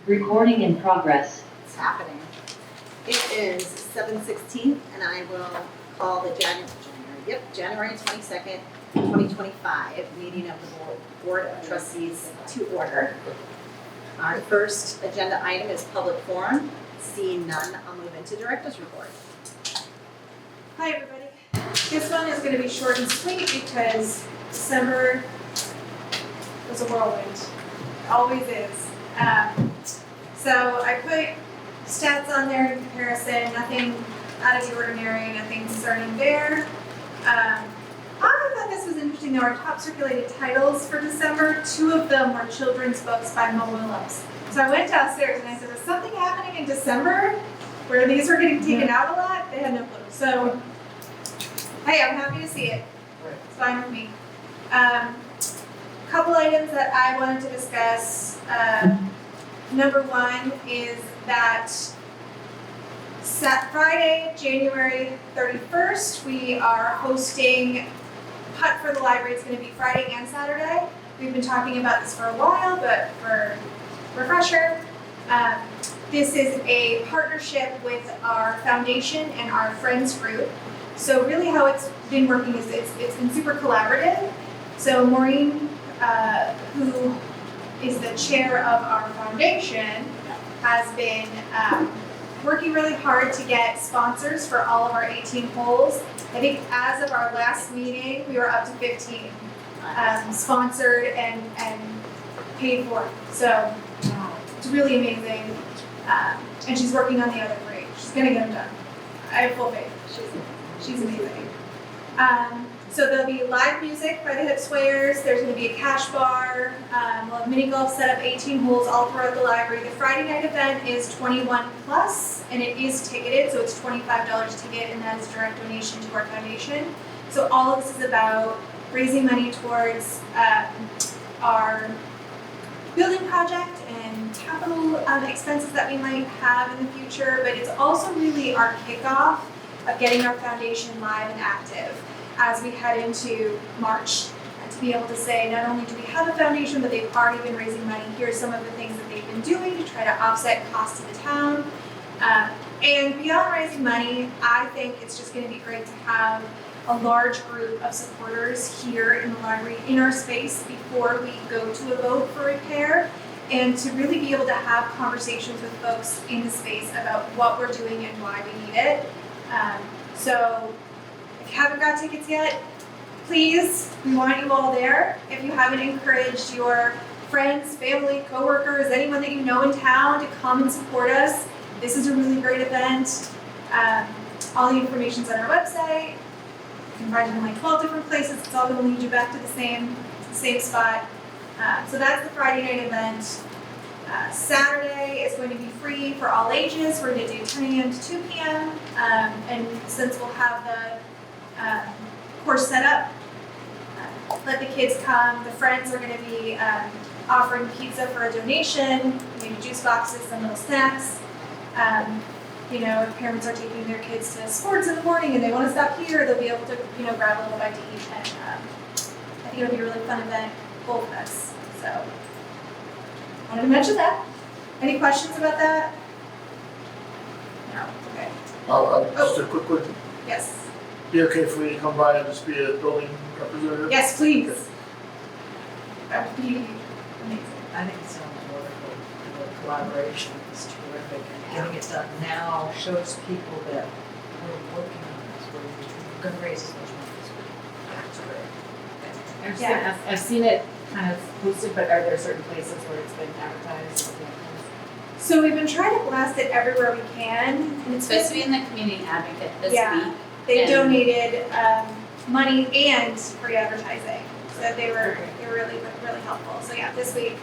Recording in progress. It's happening. It is 7:16, and I will call the January 22nd, 2025 meeting of the Board of Trustees to order. Our first agenda item is public forum. Seeing none, I'll move into director's report. Hi everybody. This one is going to be short and sweet because December was a whirlwind. It always is. So I put stats on there in comparison, nothing out of the ordinary, nothing concerning there. I thought this was interesting though. Our top circulated titles for December, 2 of them were children's books by Mo Willems. So I went downstairs and I said, is something happening in December where these were getting taken out a lot? They had no clue. So, hey, I'm happy to see it. It's fine with me. Couple items that I wanted to discuss. Number one is that Friday, January 31st, we are hosting Putt for the Library. It's going to be Friday and Saturday. We've been talking about this for a while, but for refresher, this is a partnership with our foundation and our friends group. So really how it's been working is it's been super collaborative. So Maureen, who is the chair of our foundation, has been working really hard to get sponsors for all of our 18 holes. I think as of our last meeting, we were up to 15 sponsored and paid for. So it's really amazing. And she's working on the other 3. She's gonna get them done. I have full faith. She's amazing. So there'll be live music by the Hip Swayers. There's going to be a cash bar. We'll have mini golf set up 18 holes all throughout the library. The Friday night event is 21 plus, and it is ticketed, so it's $25 ticket, and that is direct donation to our foundation. So all of this is about raising money towards our building project and capital expenses that we might have in the future, but it's also really our kickoff of getting our foundation live and active as we head into March. And to be able to say, not only do we have a foundation, but they've already been raising money. Here's some of the things that they've been doing to try to offset costs to the town. And beyond raising money, I think it's just going to be great to have a large group of supporters here in the library, in our space, before we go to a vote for repair, and to really be able to have conversations with folks in the space about what we're doing and why we need it. So if you haven't got tickets yet, please, we want you all there. If you haven't encouraged your friends, family, coworkers, anyone that you know in town to come and support us, this is a really great event. All the information's on our website. You can find it in like 12 different places. It's all going to lead you back to the same spot. So that's the Friday night event. Saturday is going to be free for all ages. We're going to do 10 a.m. to 2 p.m. And since we'll have the course set up, let the kids come. The friends are going to be offering pizza for a donation, maybe juice boxes, some little snacks. If parents are taking their kids to sports in the morning and they want to stop here, they'll be able to, grab a little bite to eat. And I think it'll be a really fun event, both of us. So, wanted to mention that. Any questions about that? No. Okay. Just a quick one. Yes. Be okay for me to come by and just be a building representative? Yes, please. That would be amazing. I think it sounds wonderful. The collaboration is terrific, and getting it done now shows people that we're working on this. We're going to raise as much money as we can. That's great. I've seen it kind of posted, but are there certain places where it's been advertised? So we've been trying to blast it everywhere we can, and it's Supposed to be in the community advocate this week. They and donated money and free advertising, so they were really helpful. So yeah, this week.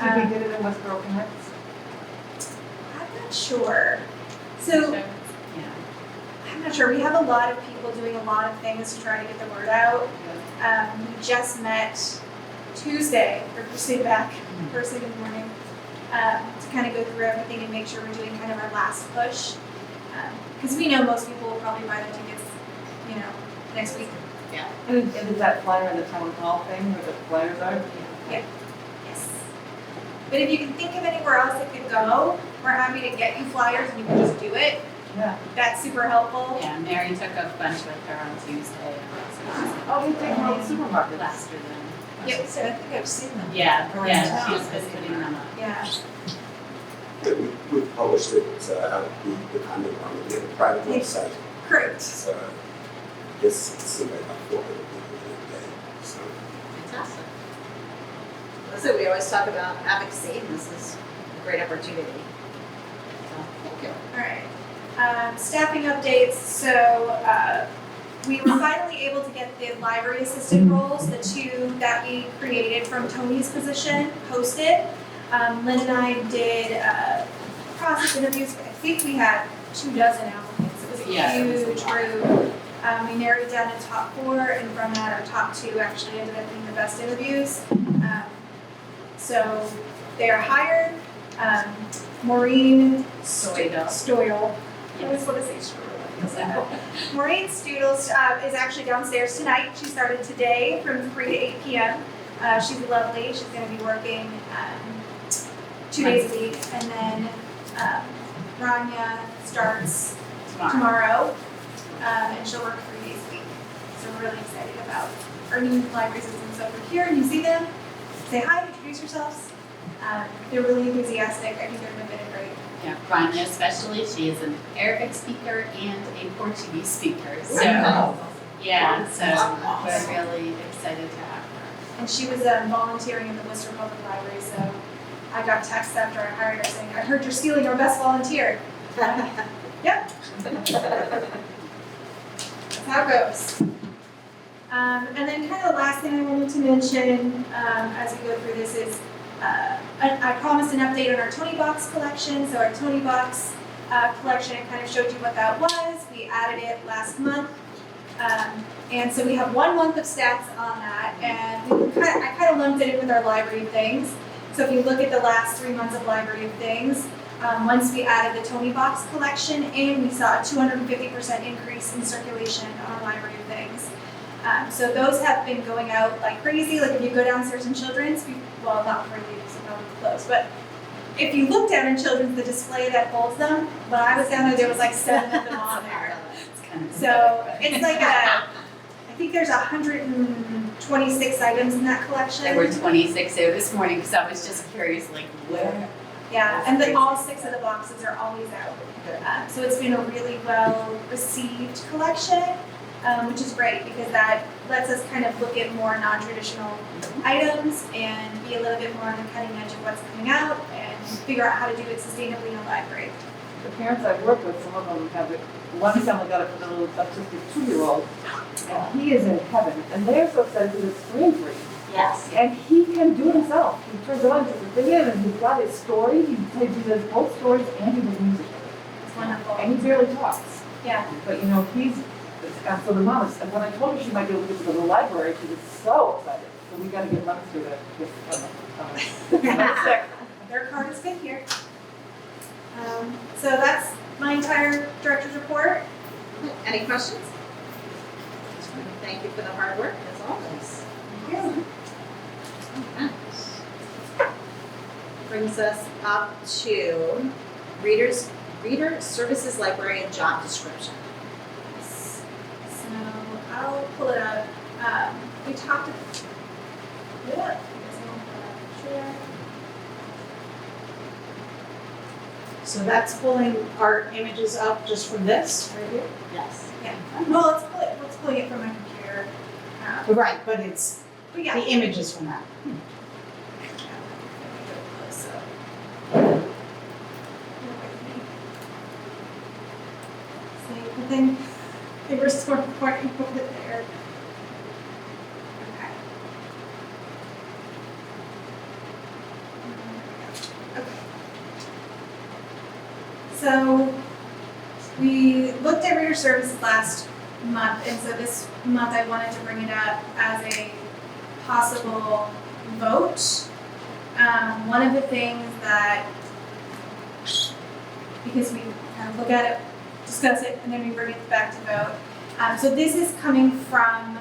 Did we get it in Westborough Connects? I'm not sure. So yeah. I'm not sure. We have a lot of people doing a lot of things to try to get the word out. We just met Tuesday, or Tuesday back, first thing in the morning, to kind of go through everything and make sure we're doing kind of our last push. Because we know most people will probably buy their tickets, next week. Yeah. And is that flyer in the town hall thing where the flyers are? Yeah. Yes. But if you can think of anywhere else it could go, we're happy to get you flyers and you can just do it. Yeah. That's super helpful. Yeah, Mary took a bunch with her on Tuesday. Oh, we take them out of the supermarket. Faster than. Yep. So I think I've seen them. Yeah, Around yeah, town. she's been putting them up. Yeah. We published it, depending on the private Yeah. website. Great. So I guess it's something about 400 people in a day, so. Fantastic. So we always talk about advocacy, and this is a great opportunity. So, thank you. All right. Staffing updates. So we were finally able to get the library assistant roles, the two that we created from Tony's position, posted. Lynn and I did process interviews. I think we had 24 applicants. It was a Yeah, it was a huge lot. group. We narrowed it down to top 4, and from that, our top 2 actually ended up being the best interviews. So they are hired. Maureen Stoydell. Stoyle. I always Yes. want to say Stoyle. Maureen Stoodle is actually downstairs tonight. She started today from 3 to 8 p.m. She's lovely. She's going to be working 2 days a week. And then Rania starts tomorrow, and she'll work 3 days a week. So we're really excited about our new library assistants over here. And you see them, say hi, introduce yourselves. They're really enthusiastic. I think they're going to fit in great. Yeah, Rania especially, she is an Arabic speaker and a Portuguese speaker, so, yeah, so we're really excited to have her. And she was volunteering in the Worcester Public Library, so I got texts after I hired her saying, I heard you're stealing our best volunteer. Yep. That's how it goes. And then kind of the last thing I wanted to mention as we go through this is I promised an update on our Tony Box collection. So our Tony Box collection, I kind of showed you what that was. We added it last month. And so we have 1 month of stats on that. And I kind of lumped it in with our library of things. So if you look at the last 3 months of library of things, once we added the Tony Box collection in, we saw a 250% increase in circulation on our library of things. So those have been going out like crazy. Like if you go downstairs in Children's, well, not for you, so probably close, but if you look down in Children's, the display that holds them, when I was down there was like 7 of them on there. It's kind of So pathetic, it's like I think there's 126 items in that collection. There were 26 there this morning, because I was just curious, like, where? Yeah, and all 6 of the boxes are always out. So it's been a really well received collection, which is great because that lets us kind of look at more non-traditional items and be a little bit more on the cutting edge of what's coming out and figure out how to do it sustainably in a library. The parents I've worked with, some of them have it, one family got it for the little autistic 2-year-old, and he is in heaven, and they're so excited because it's screen-free. Yes. And he can do it himself. He turns it on, puts the thing in, and he's got his story. He does both stories and he does music. It's wonderful. And he barely talks. Yeah. But you know, and so the mom is, and when I told her she might be able to get to the library, she was so excited. So we got to get Munster to get Their card has been here. So that's my entire director's report. Any questions? Thank you for the hard work, as always. Yeah. Brings us up to Reader Services Library and Job Description. So I'll pull it up. We talked about. Yeah. Sure. So that's pulling our images up just from this right here? Yes. Yeah. Well, let's pull it from my computer. Right, but it's But yeah. the images from that. But then they were sort of pointing over there. Okay. Okay. So we looked at reader services last month, and so this month I wanted to bring it up as a possible vote. One of the things that, because we kind of look at it, discuss it, and then we bring it back to vote. So this is coming from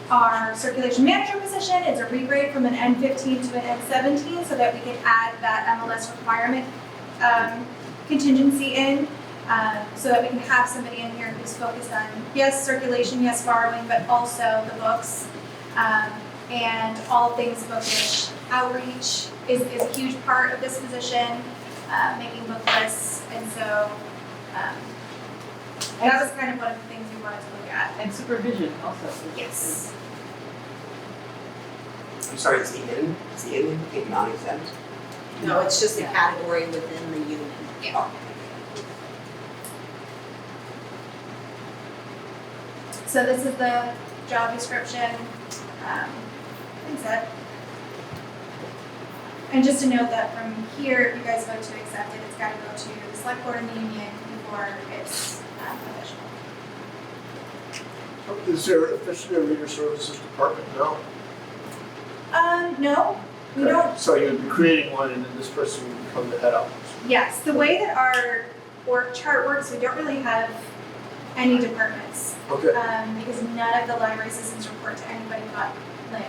our circulation manager position is a regrade from an N15 to an N17 so that we can add that MLS requirement contingency in, so that we can have somebody in here who's focused on, yes, circulation, yes, borrowing, but also the books, and all things bookish. Outreach is a huge part of this position, making book lists, and so that was kind of one of the things we wanted to look at. And supervision also. Yes. I'm sorry, is the in non-exempt? No, it's just a category within the union. Yeah. So this is the job description. That's it. And just to note that from here, if you guys vote to accept it, it's got to go to the select board and the union before it's official. Is there officially a reader services department now? No, we don't. So you'd be creating one and then this person would become the head office. Yes, the way that our org chart works, we don't really have any departments. Okay. Because none of the library systems report to anybody but Lynn.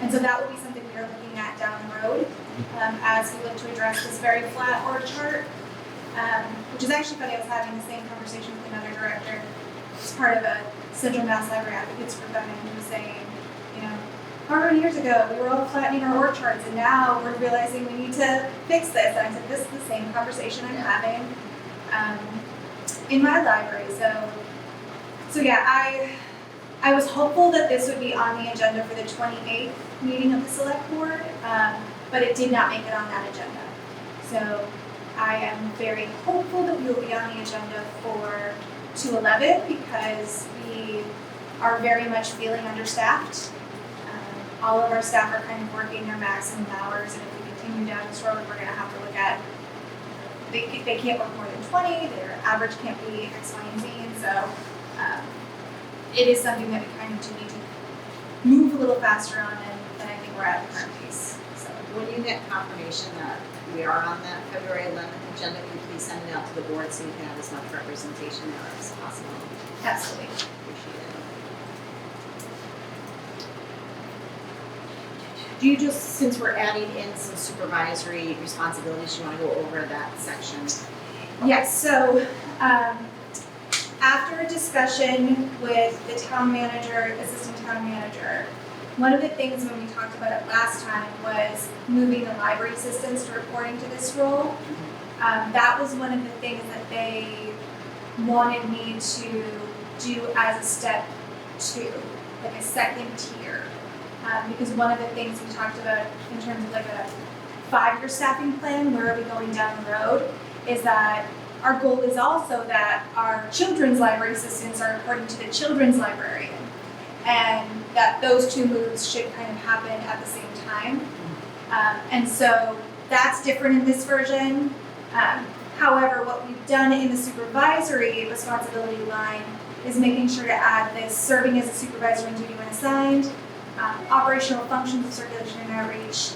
And so that will be something we are looking at down the road as we look to address this very flat org chart. Which is actually funny, I was having the same conversation with another director. It's part of a Central Mass Library Advocates group, and he was saying, you know, however many years ago, we were all flattening our org charts, and now we're realizing we need to fix this. And I said, this is the same conversation I'm having in my library. So yeah, I was hopeful that this would be on the agenda for the 28th meeting of the select board, but it did not make it on that agenda. So I am very hopeful that we will be on the agenda for 2/11 because we are very much feeling understaffed. All of our staff are kind of working their maximum hours, and if we continue down this road, we're going to have to look at, they can't work more than 20, their average can't be X, Y, and Z, and so it is something that we kind of do need to move a little faster on than I think we're at the current pace. So When you get confirmation that we are on that February 11th agenda, can you please send it out to the board so we can have as much representation there as possible? absolutely. Appreciate it. Do you just, since we're adding in some supervisory responsibilities, you want to go over that section? Yes, so after a discussion with the town manager, assistant town manager, one of the things when we talked about it last time was moving the library assistants to reporting to this role. That was one of the things that they wanted me to do as a step 2, like a second tier. Because one of the things we talked about in terms of like a 5-year staffing plan, where are we going down the road, is that our goal is also that our children's library assistants are reporting to the children's librarian. And that those two moves should kind of happen at the same time. And so that's different in this version. However, what we've done in the supervisory responsibility line is making sure to add this serving as a supervisor in duty when assigned, operational functions of circulation and outreach,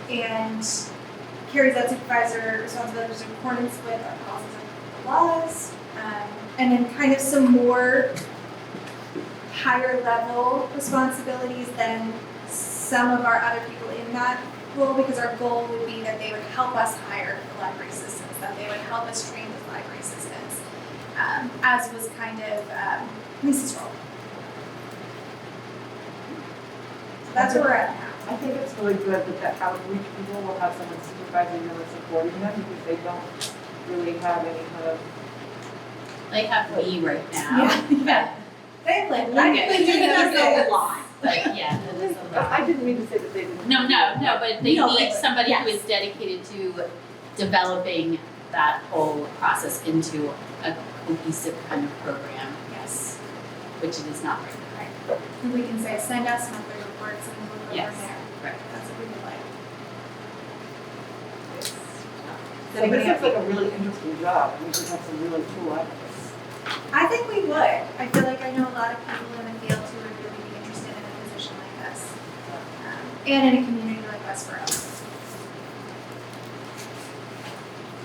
and carries out supervisor responsibilities in accordance with our policies and laws, and then kind of some more higher level responsibilities than some of our other people in that role, because our goal would be that they would help us hire the library assistants, that they would help us train the library assistants, as was kind of Lisa's role. So that's where we're at now. I think it's really good that outreach people will have someone supervising them and supporting them because they don't really have any kind of. They have me right now. Yeah. They play. Okay. That's a lot. But yeah, that is a lot. I didn't mean to say that they didn't. No, but they No, need but- somebody who yes. is dedicated to developing that whole process into a cohesive kind of program, Yes. which it is not right now. And we can say, send us monthly reports and we'll go Yes. from there. Right. That's what we would like. So this looks like a really interesting job. We should have some really cool advocates. I think we would. I feel like I know a lot of people in the field who would really be interested in a position like this. And in a community like Westborough.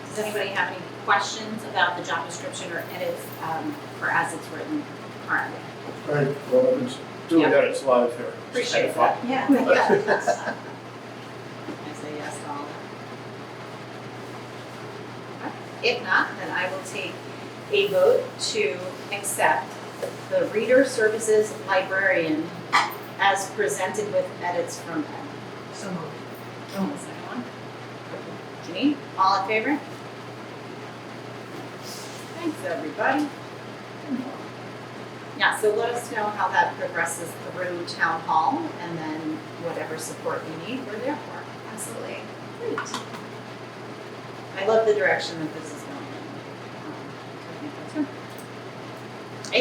Does anybody have any questions about the job description or edits for as it's written currently? Right, well, it's doing that, it's live here. It's kind Appreciate of fun. that. Yeah. Yeah. I say yes to all that. If not, then I will take a vote to accept the Reader Services Librarian as presented with edits from Ed. So moved. Oh, is that one? Janine, all in favor? Thanks, everybody. Yeah, so let us know how that progresses through town hall, and then whatever support you need, we're there for. Absolutely. Great. I love the direction that this is going in.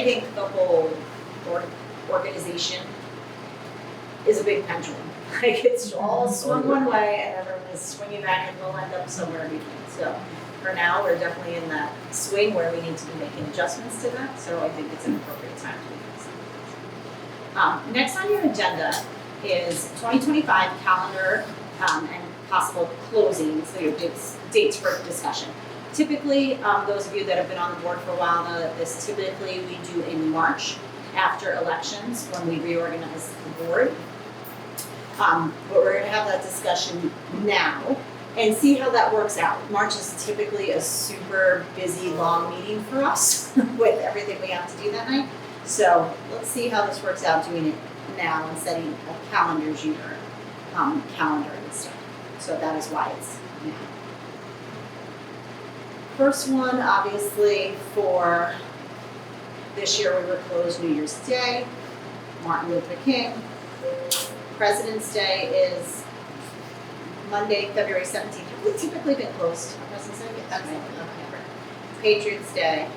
I think the whole organization is a big pendulum. Like it's all swung one way and everyone is swinging back and we'll end up somewhere in between. So for now, we're definitely in that swing where we need to be making adjustments to that. So I think it's an appropriate time to do this. Next on your agenda is 2025 calendar and possible closings, so your dates for discussion. Typically, those of you that have been on the board for a while know that this typically we do in March after elections when we reorganize the board. But we're going to have that discussion now and see how that works out. March is typically a super busy, long meeting for us with everything we have to do that night. So let's see how this works out doing it now and setting a calendar year calendar instead. So that is why it's now. First one, obviously, for this year we were closed New Year's Day, Martin Luther King. President's Day is Monday, February 17th. Have we typically been closed on President's Day? Yes, that's okay. Patriots Day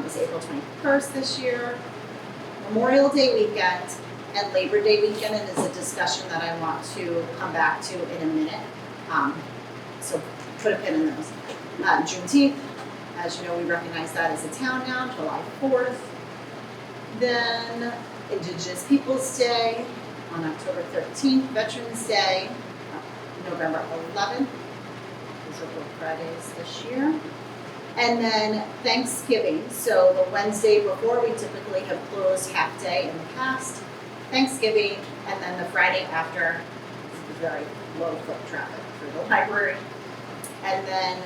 is April 21st this year. Memorial Day weekend and Labor Day weekend, and is a discussion that I want to come back to in a minute. So put a pin in those. Juneteenth, as you know, we recognize that as a town now, July 4th. Then Indigenous Peoples' Day on October 13th, Veterans Day, November 11th. Those are both Fridays this year. And then Thanksgiving, so the Wednesday before, we typically have closed half day in the past. Thanksgiving, and then the Friday after, very low foot traffic through the library. And then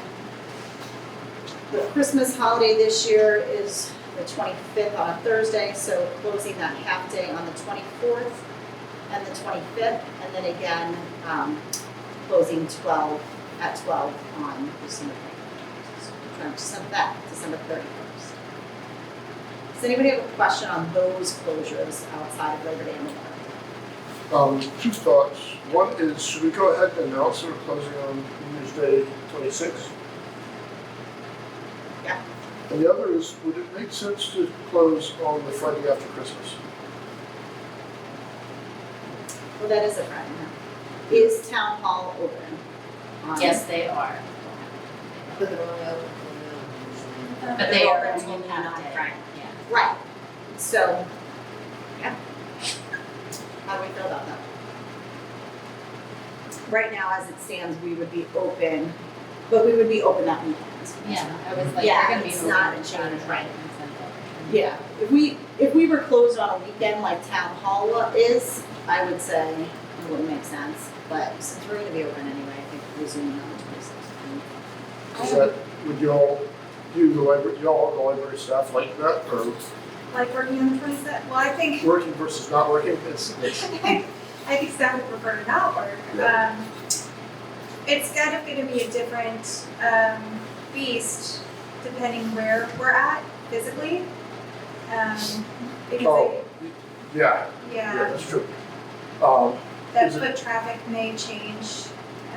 the Christmas holiday this year is the 25th on a Thursday, so closing that half day on the 24th and the 25th, and then again closing at 12 on December 31st. Does anybody have a question on those closures outside of Labor Day and Memorial Day? Two thoughts. One is, should we go ahead and announce that we're closing on New Year's Day 26? Yeah. And the other is, would it make sense to close on the Friday after Christmas? Well, that is a Friday now. Is Town Hall open? Yes, they are. But they're only open But they are open only only half on day. Friday. Yeah. Right, so, yeah. How do we feel about that? Right now, as it stands, we would be open, but we would be open that weekend. Yeah, I was like, Yeah, they're gonna be it's open not on a Saturday change, right. and Sunday. Yeah, if we were closed on a weekend like Town Hall is, I would say it wouldn't make sense, but since we're gonna be open anyway, I think resuming on the 26th. Is that, would y'all do the library, y'all, the library staff like that, or Like working on the 27th, well, I think, working versus not working? It's I think staff would prefer to not work. It's kind of gonna be a different, beast depending where we're at physically. Because oh, yeah, yeah, yeah, that's true. that is it- foot traffic may change.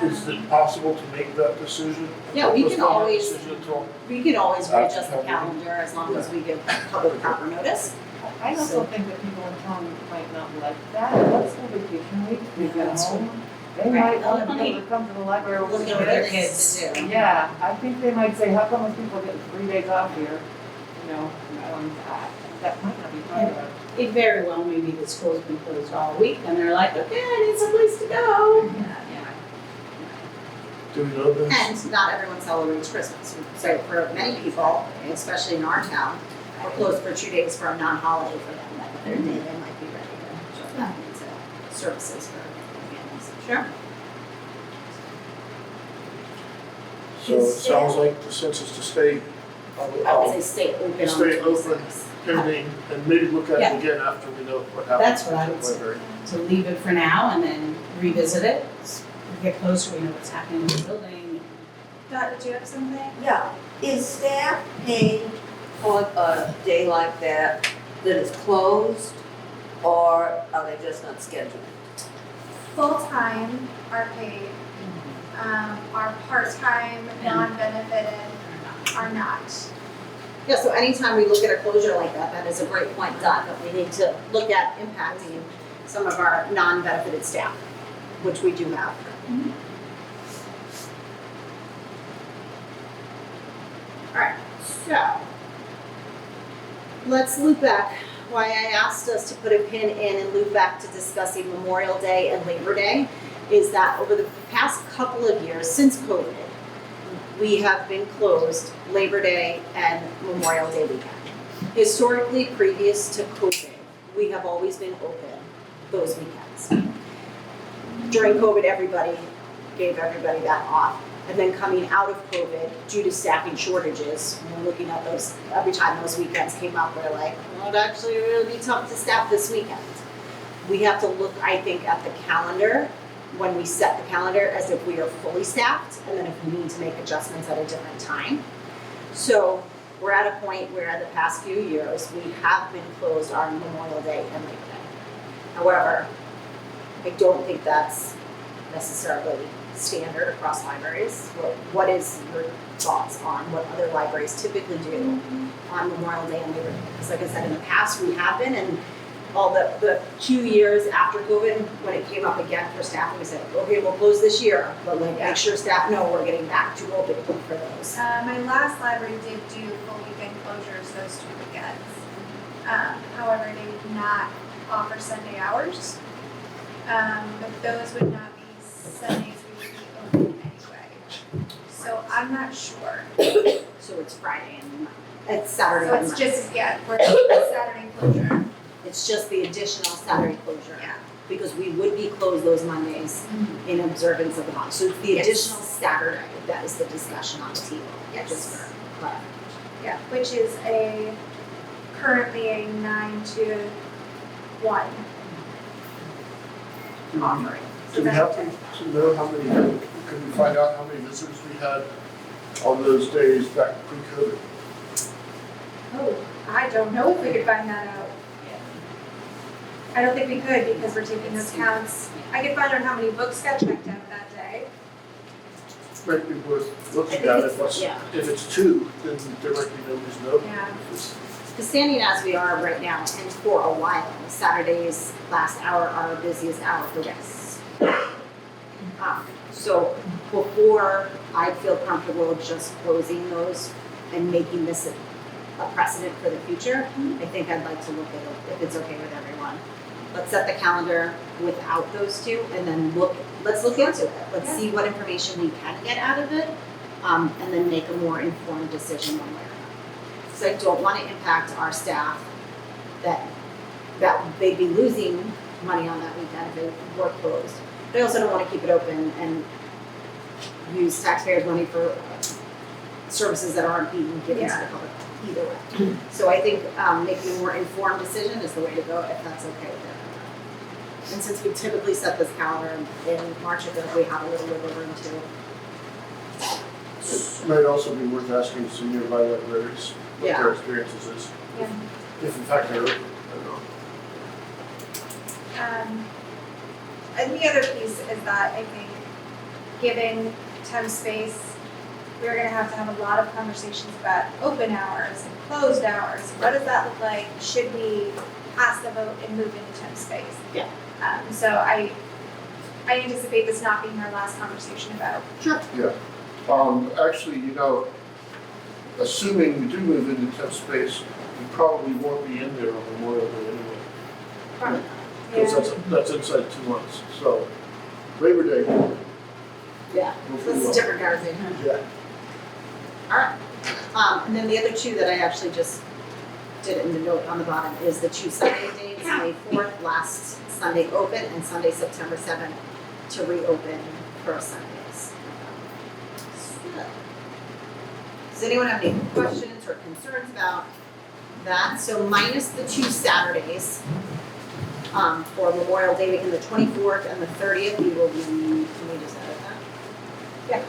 Is it possible to make that decision? Yeah, we can Postpone that always- decision until- We can always After readjust the town meeting. calendar as long as we give public proper notice. I also think that people in town might not like that. That's their vacation week, they Yeah, get that's home. They Right. might want to be able to come to the library over Looking the for weekend. things to do. Yeah, I think they might say, how come when people get 3 days off here? You know, that might not be popular. It very well may be the school's been closed all week, and they're like, okay, I need someplace to go. Do we know this? And not everyone celebrates Christmas. So for many people, especially in our town, we're closed for 2 days for a non-holiday for them, that their day they might be ready to jump back into services for families. Sure. So it sounds like the sense is to stay, I would say stay open on the Stay open. 26th. pending, and maybe look at Yeah. it again after we know what happens. That's what I would with the say. library. To leave it for now and then revisit it, as we get closer, we know what's happening in the building. Dot, did you have something? Yeah, is staff paid for a day like that is closed, or are they just not scheduled? Full-time are paid, our part-time, non-benefited are not. Yeah, so anytime we look at a closure like that, that is a great point, Dot, that we need to look at impacting some of our non-benefited staff, which we do have. All right, so let's loop back. Why I asked us to put a pin in and loop back to discussing Memorial Day and Labor Day is that over the past couple of years, since COVID, we have been closed Labor Day and Memorial Day weekend. Historically, previous to COVID, we have always been open those weekends. During COVID, everybody gave everybody that off. And then coming out of COVID, due to staffing shortages, when we're looking at those, every time those weekends came up, we're like, well, it'd actually really be tough to staff this weekend. We have to look, I think, at the calendar when we set the calendar as if we are fully staffed, and then if we need to make adjustments at a different time. So we're at a point where the past few years, we have been closed on Memorial Day and Labor Day. However, I don't think that's necessarily standard across libraries. What is your thoughts on what other libraries typically do on Memorial Day and Labor Day? Because like I said, in the past, we have been, and all the 2 years after COVID, when it came up again for staffing, we said, okay, we'll close this year, but like make sure staff know we're getting back to open for those. My last library did do full weekend closures those 2 weekends. However, they did not offer Sunday hours. But those would not be Sundays we would be open anyway. So I'm not sure. So it's Friday and it's Saturday So and it's Monday. just, yeah, we're Saturday closure. It's just the additional Saturday closure. Yeah. Because we would be closed those Mondays in observance of the holiday. So it's the Yes. additional Saturday that is the discussion on the table. Yes. Just for clarification. Yeah, which is currently a 9 to 1 offering. Do we happen to know how many, can we find out how many visitors we had on those days back pre-COVID? Oh, I don't know if we could find that out. I don't think we could because we're taking those counts. I could find out how many books got checked out that day. Might be worth looking I think at it's it. yeah. If it's 2, then there might be no reason to open. Yeah. If it's- Because standing as we are right now, and for a while, Saturdays, last hour, are our busiest hour for guests. So before I feel comfortable just closing those and making this a precedent for the future, I think I'd like to look at it, if it's okay with everyone. Let's set the calendar without those 2, and then let's look into it. Let's see what information we can get out of it, and then make a more informed decision one way or another. Because I don't want to impact our staff that they'd be losing money on that weekend if they were closed. But I also don't want to keep it open and use taxpayers' money for services that aren't being given to the public either way. So I think making a more informed decision is the way to go, if that's okay with everyone. And since we typically set this calendar in March, I think we have a little wiggle room too. It might also be worth asking some nearby libraries what Yeah. their experiences is. Yeah. If in fact they're open, I don't know. And the other piece is that I think giving temp space, we're gonna have to have a lot of conversations about open hours and closed hours. What does that look like? Should we pass the vote and move into temp space? Yeah. So I anticipate this not being our last conversation about. Actually, assuming we do move into temp space, we probably won't be in there on Memorial Day anyway. Probably Because that's inside 2 months, so Labor Day. Yeah, hopefully this is will. a different conversation. Yeah. Alright, and then the other 2 that I actually just did it in the note on the bottom, is the two Sunday dates, May 4th, last Sunday open, and Sunday, September 7th, to reopen for Sundays. So, does anyone have any questions or concerns about that? So minus the two Saturdays, for Memorial Day weekend, the 24th and the 30th, we will be, can we just edit that? Yeah.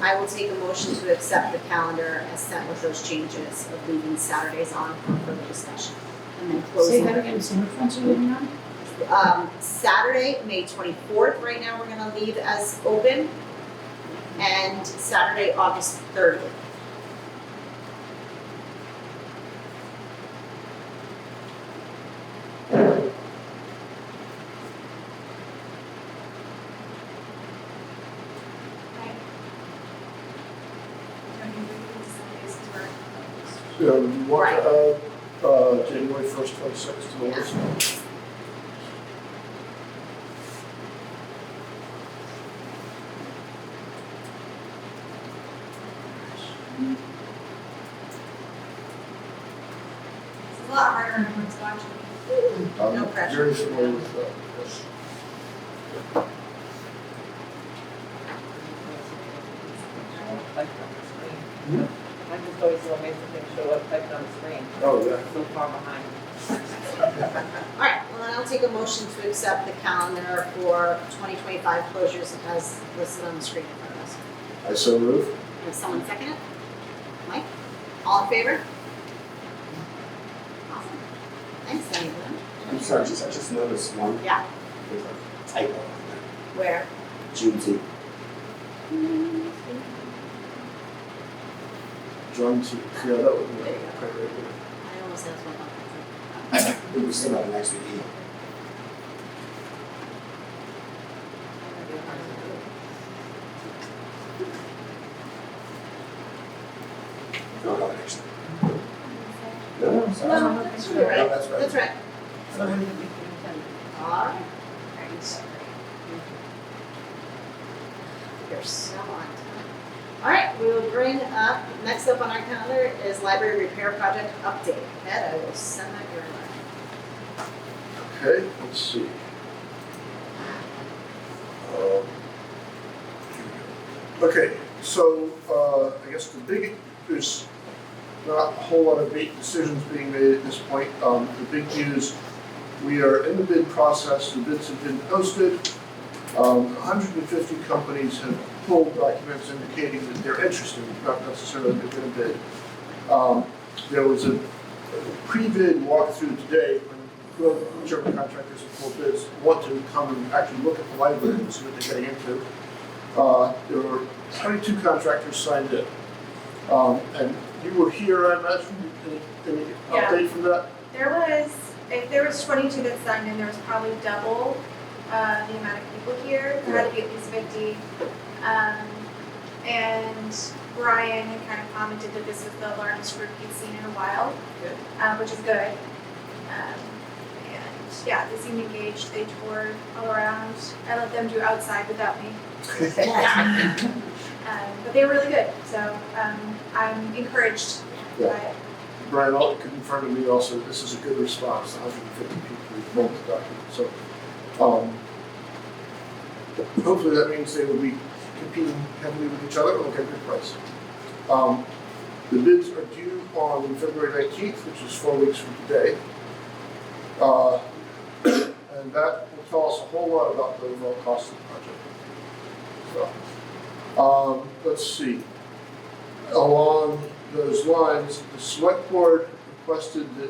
I will take a motion to accept the calendar as sent with those changes of leaving Saturdays on for further discussion. And then Say closing. that again, so which ones are you leaving on? Saturday, May 24th, right now we're gonna leave as open. And Saturday, August 30th. Yeah, you want to add, January 1st, 26th to the list? It's a lot harder when everyone's watching. No I'm pressure. very familiar with that, yes. I just always so amazed when things show up typed on the screen, Oh, yeah. so far behind. Alright, well then I'll take a motion to accept the calendar for 2025 closures as listed on the screen in front of us. I so move. Can someone second it? Mike? All in favor? Awesome. Thanks, anyone. I'm sorry, I just noticed one. Yeah. There's a typo on Where? there. Juneteenth. John T. Yeah, that would be There you go. quite right. I almost asked one. It was still not an extra E. No, not an extra. No, I'm sorry. No, that's right. No, that's right. That's right. So when did we intend? Alright. You're so on time. Alright, we will bring up, next up on our calendar is library repair project update. Ed, I will send that your way. Okay, let's see. Um, Okay, so, I guess there's not a whole lot of big decisions being made at this point. The big news, we are in the bid process, the bids have been posted. 150 companies have pulled documents indicating that they're interested, not necessarily they're gonna bid. There was a pre-bid walkthrough today when German contractors and full bids want to come and actually look at the library and see what they're getting into. There were 22 contractors signed in. And you were here, I imagine, any Yeah. update from that? If there was 22 that signed in, there was probably double the amount of people here. There had to be at least 50. And Brian had kind of commented that this was the largest group he'd seen in a while, which is good. And yeah, they seemed engaged. They toured all around. I let them do outside without me. But they were really good, so I'm encouraged by it. Brian confirmed to me also, this is a good response, 150 people who pulled the document, so, hopefully that means they will be competing heavily with each other and will get a good price. The bids are due on February 19th, which is 4 weeks from today. And that will tell us a whole lot about the overall cost of the project. So, let's see. Along those lines, the select board requested that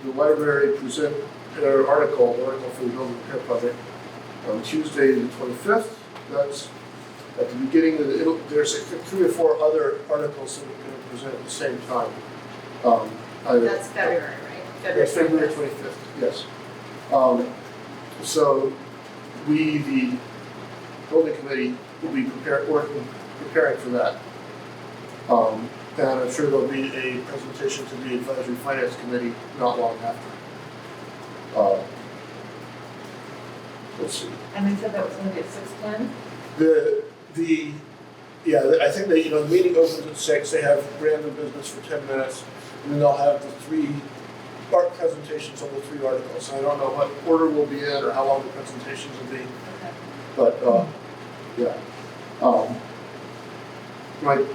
the library present their article for the building repair project on Tuesday the 25th. That's at the beginning of there's 3 or 4 other articles that we're going to present at the same time. That's February, right? That's February 25th, yes. So we, the building committee, will be preparing for that. And I'm sure there'll be a presentation to the advisory finance committee not long after. Let's see. And they said that was gonna be at 6:10? The Yeah, I think they, the meeting opens at 6, they have random business for 10 minutes, and then they'll have the 3 art presentations on the 3 articles. And I don't know what order we'll be in or how long the presentations will be, but, yeah. Right,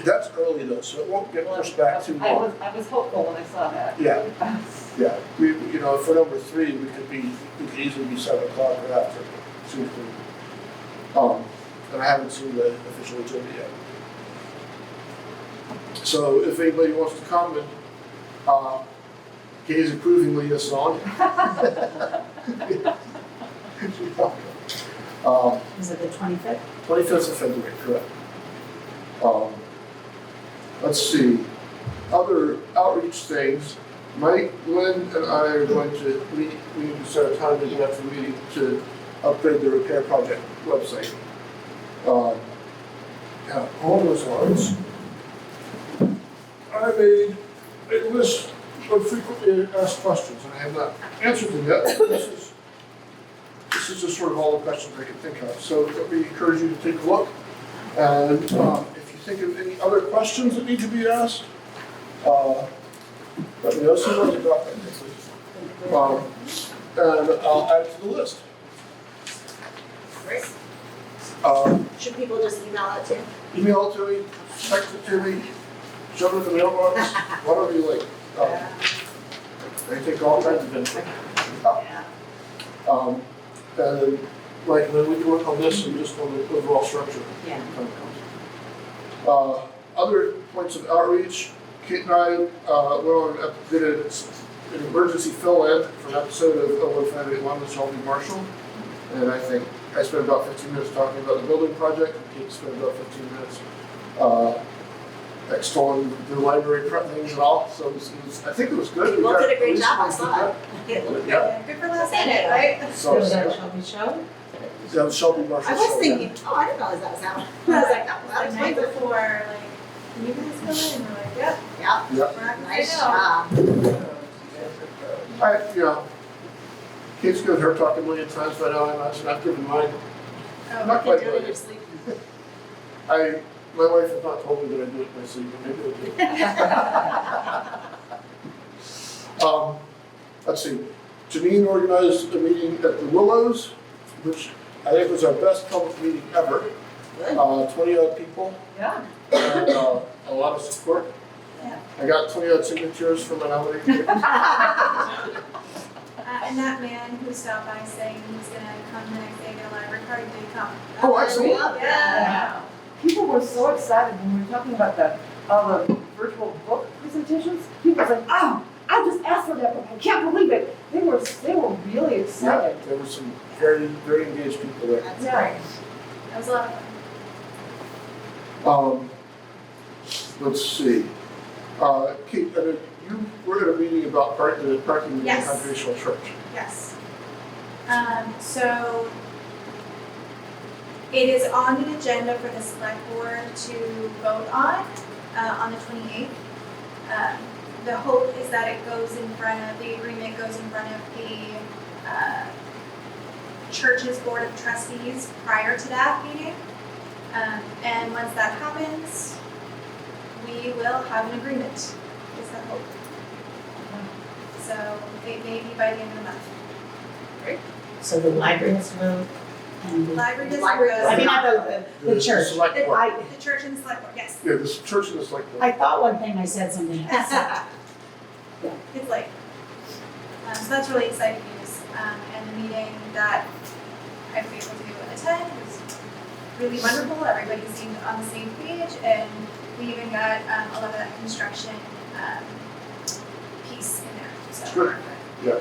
that's early though, so it won't get pushed back too long. I was hopeful when I saw that. Yeah. Yeah, for number 3, we could easily be 7 o'clock or after, soon. And I haven't seen the official agenda yet. So if anybody wants to comment, Kay's approvingly yes on. Is it the 25th? 25th of February, correct. Let's see, other outreach things. Mike, Lynn, and I are going to meet, we need to set a time to get after the meeting to upgrade the repair project website. Yeah, all those lines. I made a list of frequently asked questions, and I have not answered them yet. This is just sort of all the questions I can think of. So let me encourage you to take a look. And if you think of any other questions that need to be asked, let me know as soon as I got that, please. And I'll add it to the list. Great. Should people just email it to you? Email it to me, text it to me, shove it in the mailbox, whatever you like. I take all kinds of info. And then, like, then we can work on this and just on the overall structure. Yeah. Other points of outreach, Kate and I did an emergency fill-in for an episode of 01581 with Shelby Marshall. And I think I spent about 15 minutes talking about the building project, and Kate spent about 15 minutes extolling the library prep things and all. So I think it was good. You all did a great job, I saw it. Yeah. Good for last minute, right? So, Was that Shelby show? that was Shelby Marshall. I was thinking, I didn't realize that was how. I was like, that The was night nice. before, like, can you guys fill in? And we're like, yep, Yeah, we're not gonna nice say no. job. Kate's given her talk a million times by now, and I've given mine. Oh, Not You quite do it in million. your sleep. My wife has not told me that I do it in my sleep, but maybe I do. Let's see. Janine organized a meeting at the Willows, which I think was our best public meeting ever. Good. 20-odd people Yeah. and a lot of support. Yeah. I got 20-odd signatures from my nominee. And that man who stopped by saying he was gonna come the next day and get a library card, did come. Oh, excellent. love that. People were so excited when we were talking about the virtual book presentations. People were like, oh, I just asked for that book. I can't believe it. They were really excited. Yeah, there were some very, very engaged people there. That's Yeah. great. That was a lot of fun. Let's see. Kate, you were at a meeting about the parking in the Yes. Congregational Church. Yes. So it is on the agenda for the select board to vote on the 28th. The hope is that it goes in front of, the agreement goes in front of the church's board of trustees prior to that meeting. And once that happens, we will have an agreement, is the hope. So it may be by the end of the month. So the library has to vote and The library doesn't Library go. doesn't. I mean, not the church. Select board. The church and the select board, yes. Yeah, this church and the select board. I thought one thing I said something else. It's late. So that's really exciting news. And the meeting that I was able to attend was really wonderful. Everybody seemed on the same page, and we even got a lot of that construction piece in there. So Good. Yeah.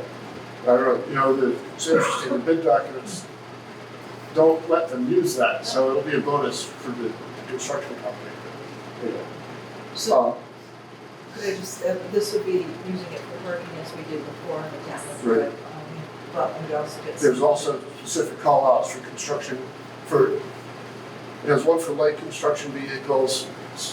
I don't know, it's interesting, the bid documents don't let them use that, so it'll be a bonus for the construction company. Yeah. So, could I just, this would be using it for parking as we did before in the town of Right. but we'd also get. There's also specific call outs for construction there's one for light construction vehicles,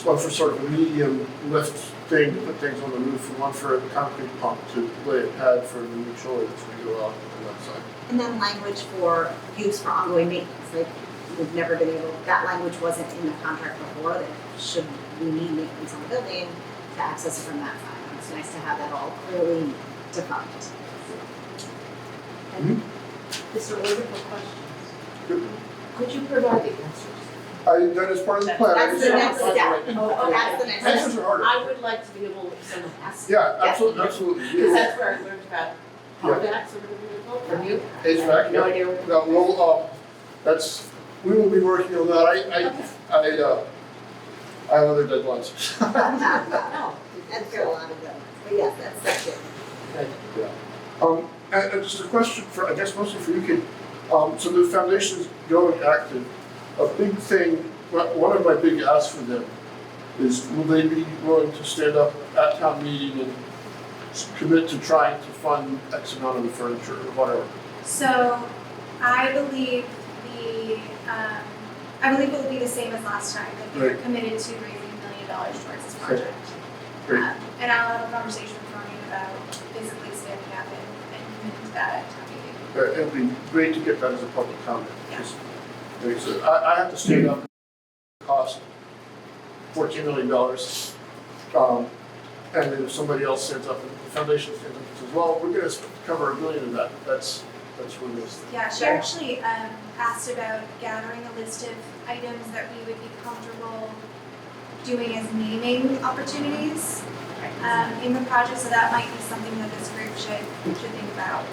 one for sort of a medium lift thing to put things on the roof, and one for a concrete pump to lay a pad for the new chiller that's going to go out on that side. And then language for use for ongoing maintenance, like we've never been able, that language wasn't in the contract before, that should we need maintenance on the building to access it from that side. And it's nice to have that all clearly defined. These are wonderful questions. Good. Could you provide the answers? That is part of the plan. I That's just the don't next have step. it right now. Oh, That's the next step. Answers are harder. I would like to be able to send a pass. Yeah, absolutely, absolutely. Because that's where I learned about HVAC from you. HVAC, No yeah. idea what. No, we'll, we will be working on that. I have other deadlines. No, that's got a lot of them, but yes, that's it. And just a question for, I guess mostly for you, Kate. So the foundation's going active. A big thing, one of my big asks for them is, will they be willing to stand up at town meeting and commit to trying to fund X amount of the furniture or whatever? So I believe it will be the same as last time, that they're Right. committed to raising $1 million towards this project. Great. And I'll have a conversation with Maureen about physically standing up and committing to that at town meeting. It'd be great to get that as a public comment. Yeah. Because I have to stand up, cost $14 million. And then if somebody else stands up, and the foundation stands up and says, well, we're gonna cover $1 billion of that, that's really nice. Yeah, she actually asked about gathering a list of items that we would be comfortable doing as naming opportunities in the project, so that might be something that this group should think about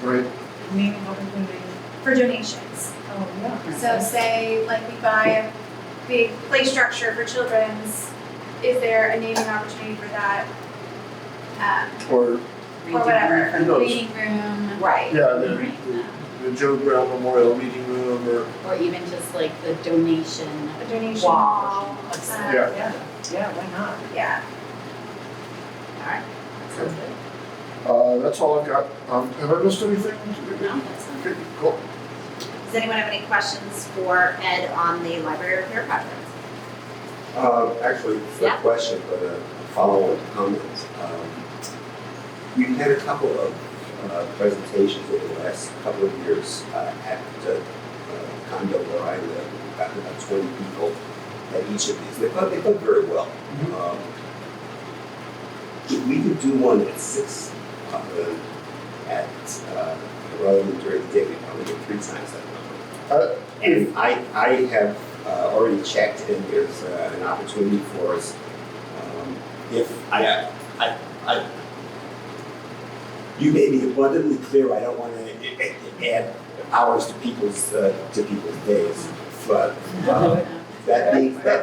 Right. Naming opportunity. for donations. Oh, yeah. So say, like, we buy a big play structure for children's, is there a naming opportunity for that? Or, whatever. who knows? Reading room. Right. Yeah, Right. the Joe Brown Memorial Meeting Room or, Or even just like the donation. A donation Wall. wall. Yeah. Yeah, why not? Yeah. Alright, that sounds good. that's all I've got. Have I missed anything? No, that's not. Okay, cool. Does anyone have any questions for Ed on the library repair project? Actually, it's Yeah. not a question, but a follow-on comment. We've had a couple of presentations over the last couple of years at the condo where I live. We've got about 20 people at each of these. They've done very well. We could do one at 6 rather than during the day. We probably do 3 times that number. And I have already checked, and there's an opportunity for us. If you made me abundantly clear, I don't want to add hours to people's days, but that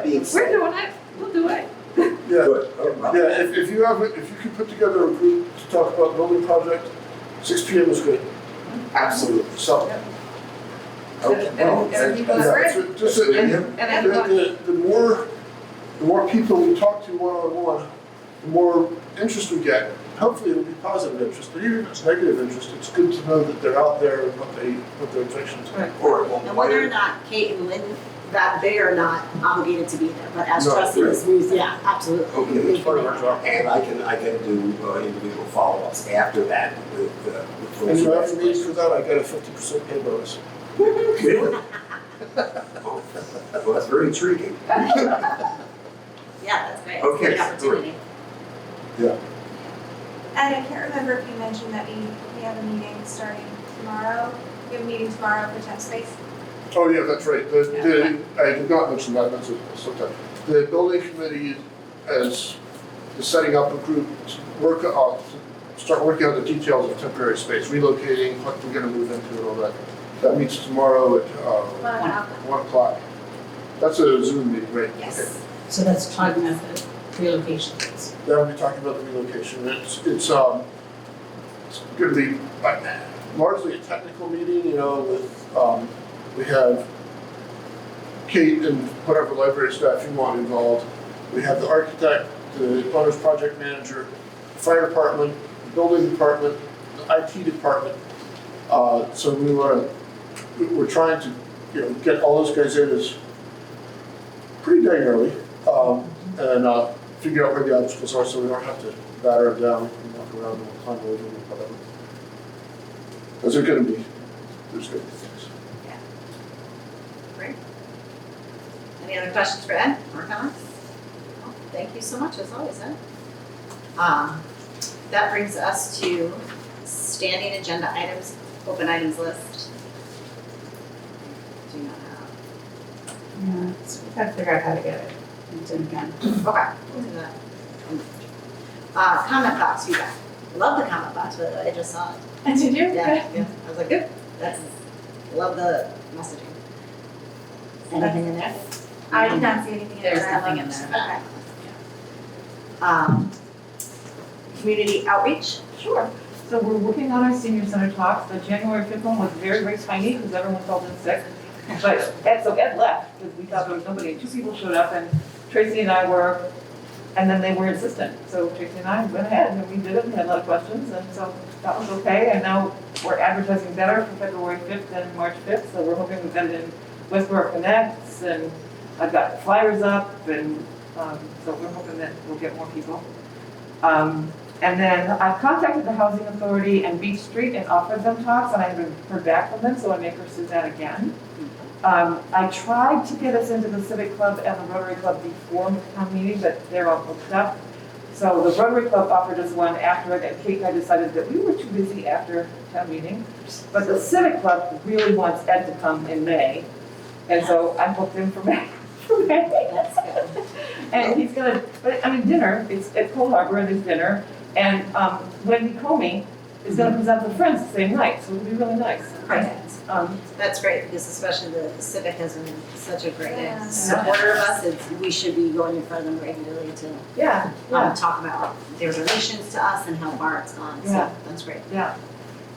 being We're said, doing it. We'll do it. Yeah. good. Yeah, if you could put together a group to talk about the building project, 6 p.m. is good. Absolutely. So, Okay. Well, the more people we talk to one-on-one, the more interest we get. Hopefully it'll be positive interest, but even if it's negative interest, it's good to know that they're out there and what their objections are. Or, well, And whether or not Kate and Lynn, that they are not obligated to be there, but as No, trustees, yeah, absolutely. Okay, It's part of our job. and I can do individual follow-ups after that with And so after meetings for that, I get a 50% pay bonus. Really? Oh, well, that's very intriguing. Yeah, that's great. It's a Okay, good opportunity. And I can't remember if you mentioned that we have a meeting starting tomorrow. We have a meeting tomorrow for temp space. Oh, yeah, that's right. I did not mention that, that's sometime. The building committee is setting up a group to start working on the details of temporary space, relocating, what we're gonna move into and all that. That meets tomorrow at 1 o'clock. That's a Zoom meeting, right? Yes. So that's talking about the relocation phase. Okay. Then we'll be talking about the relocation. It's gonna be largely a technical meeting, with, we have Kate and whatever library staff you want involved. We have the architect, the owner's project manager, the fire department, the building department, the IT department. So we're trying to, get all those guys in as pretty dang early, and figure out where the obstacles are so we don't have to batter them down and walk around and climb over them or whatever. Because there's gonna be things. Any other questions for Ed or comments? No? Thank you so much, as always, Ed. That brings us to standing agenda items, open items list. Do not have. Yeah, so we gotta figure out how to get it. It's in again. Okay, we'll do that. Comment box feedback. Love the comment box, by the way, I just saw it. And did you? Yeah. I was like, good, that's, love the messaging. Anything in there? I did not see anything in there. There's nothing in there. Okay. Community outreach. Sure. So we're working on our senior center talks. The January 5th one was very, very tiny because everyone called in sick. But Ed left because we thought there was nobody. 2 people showed up and Tracy and I were, and then they were insistent. So Tracy and I went ahead and we did it and had a lot of questions, and so that was okay. And now we're advertising better for February 5th and March 5th. So we're hoping we've got it in Westborough Connects, and I've got flyers up, and so we're hoping that we'll get more people. And then I've contacted the Housing Authority and Beach Street and offered them talks, and I haven't heard back from them, so I may pursue that again. I tried to get us into the Civic Club and the Rotary Club before the town meeting, but they're all booked up. So the Rotary Club offered us one after it, and Kate and I decided that we were too busy after town meeting. But the Civic Club really wants Ed to come in May, and so I booked him for May. That's good. And he's gonna, but I mean, dinner, it's at Cold Harbor and there's dinner. And Wendy Comey is gonna present the Friends the same night, so it'll be really nice. That's great, because especially the Civic has been such a great Yeah. supporter of us. We should be going in front of them regularly to Yeah, talk about their donations to us and how far it's gone, so Yeah. that's great. yeah.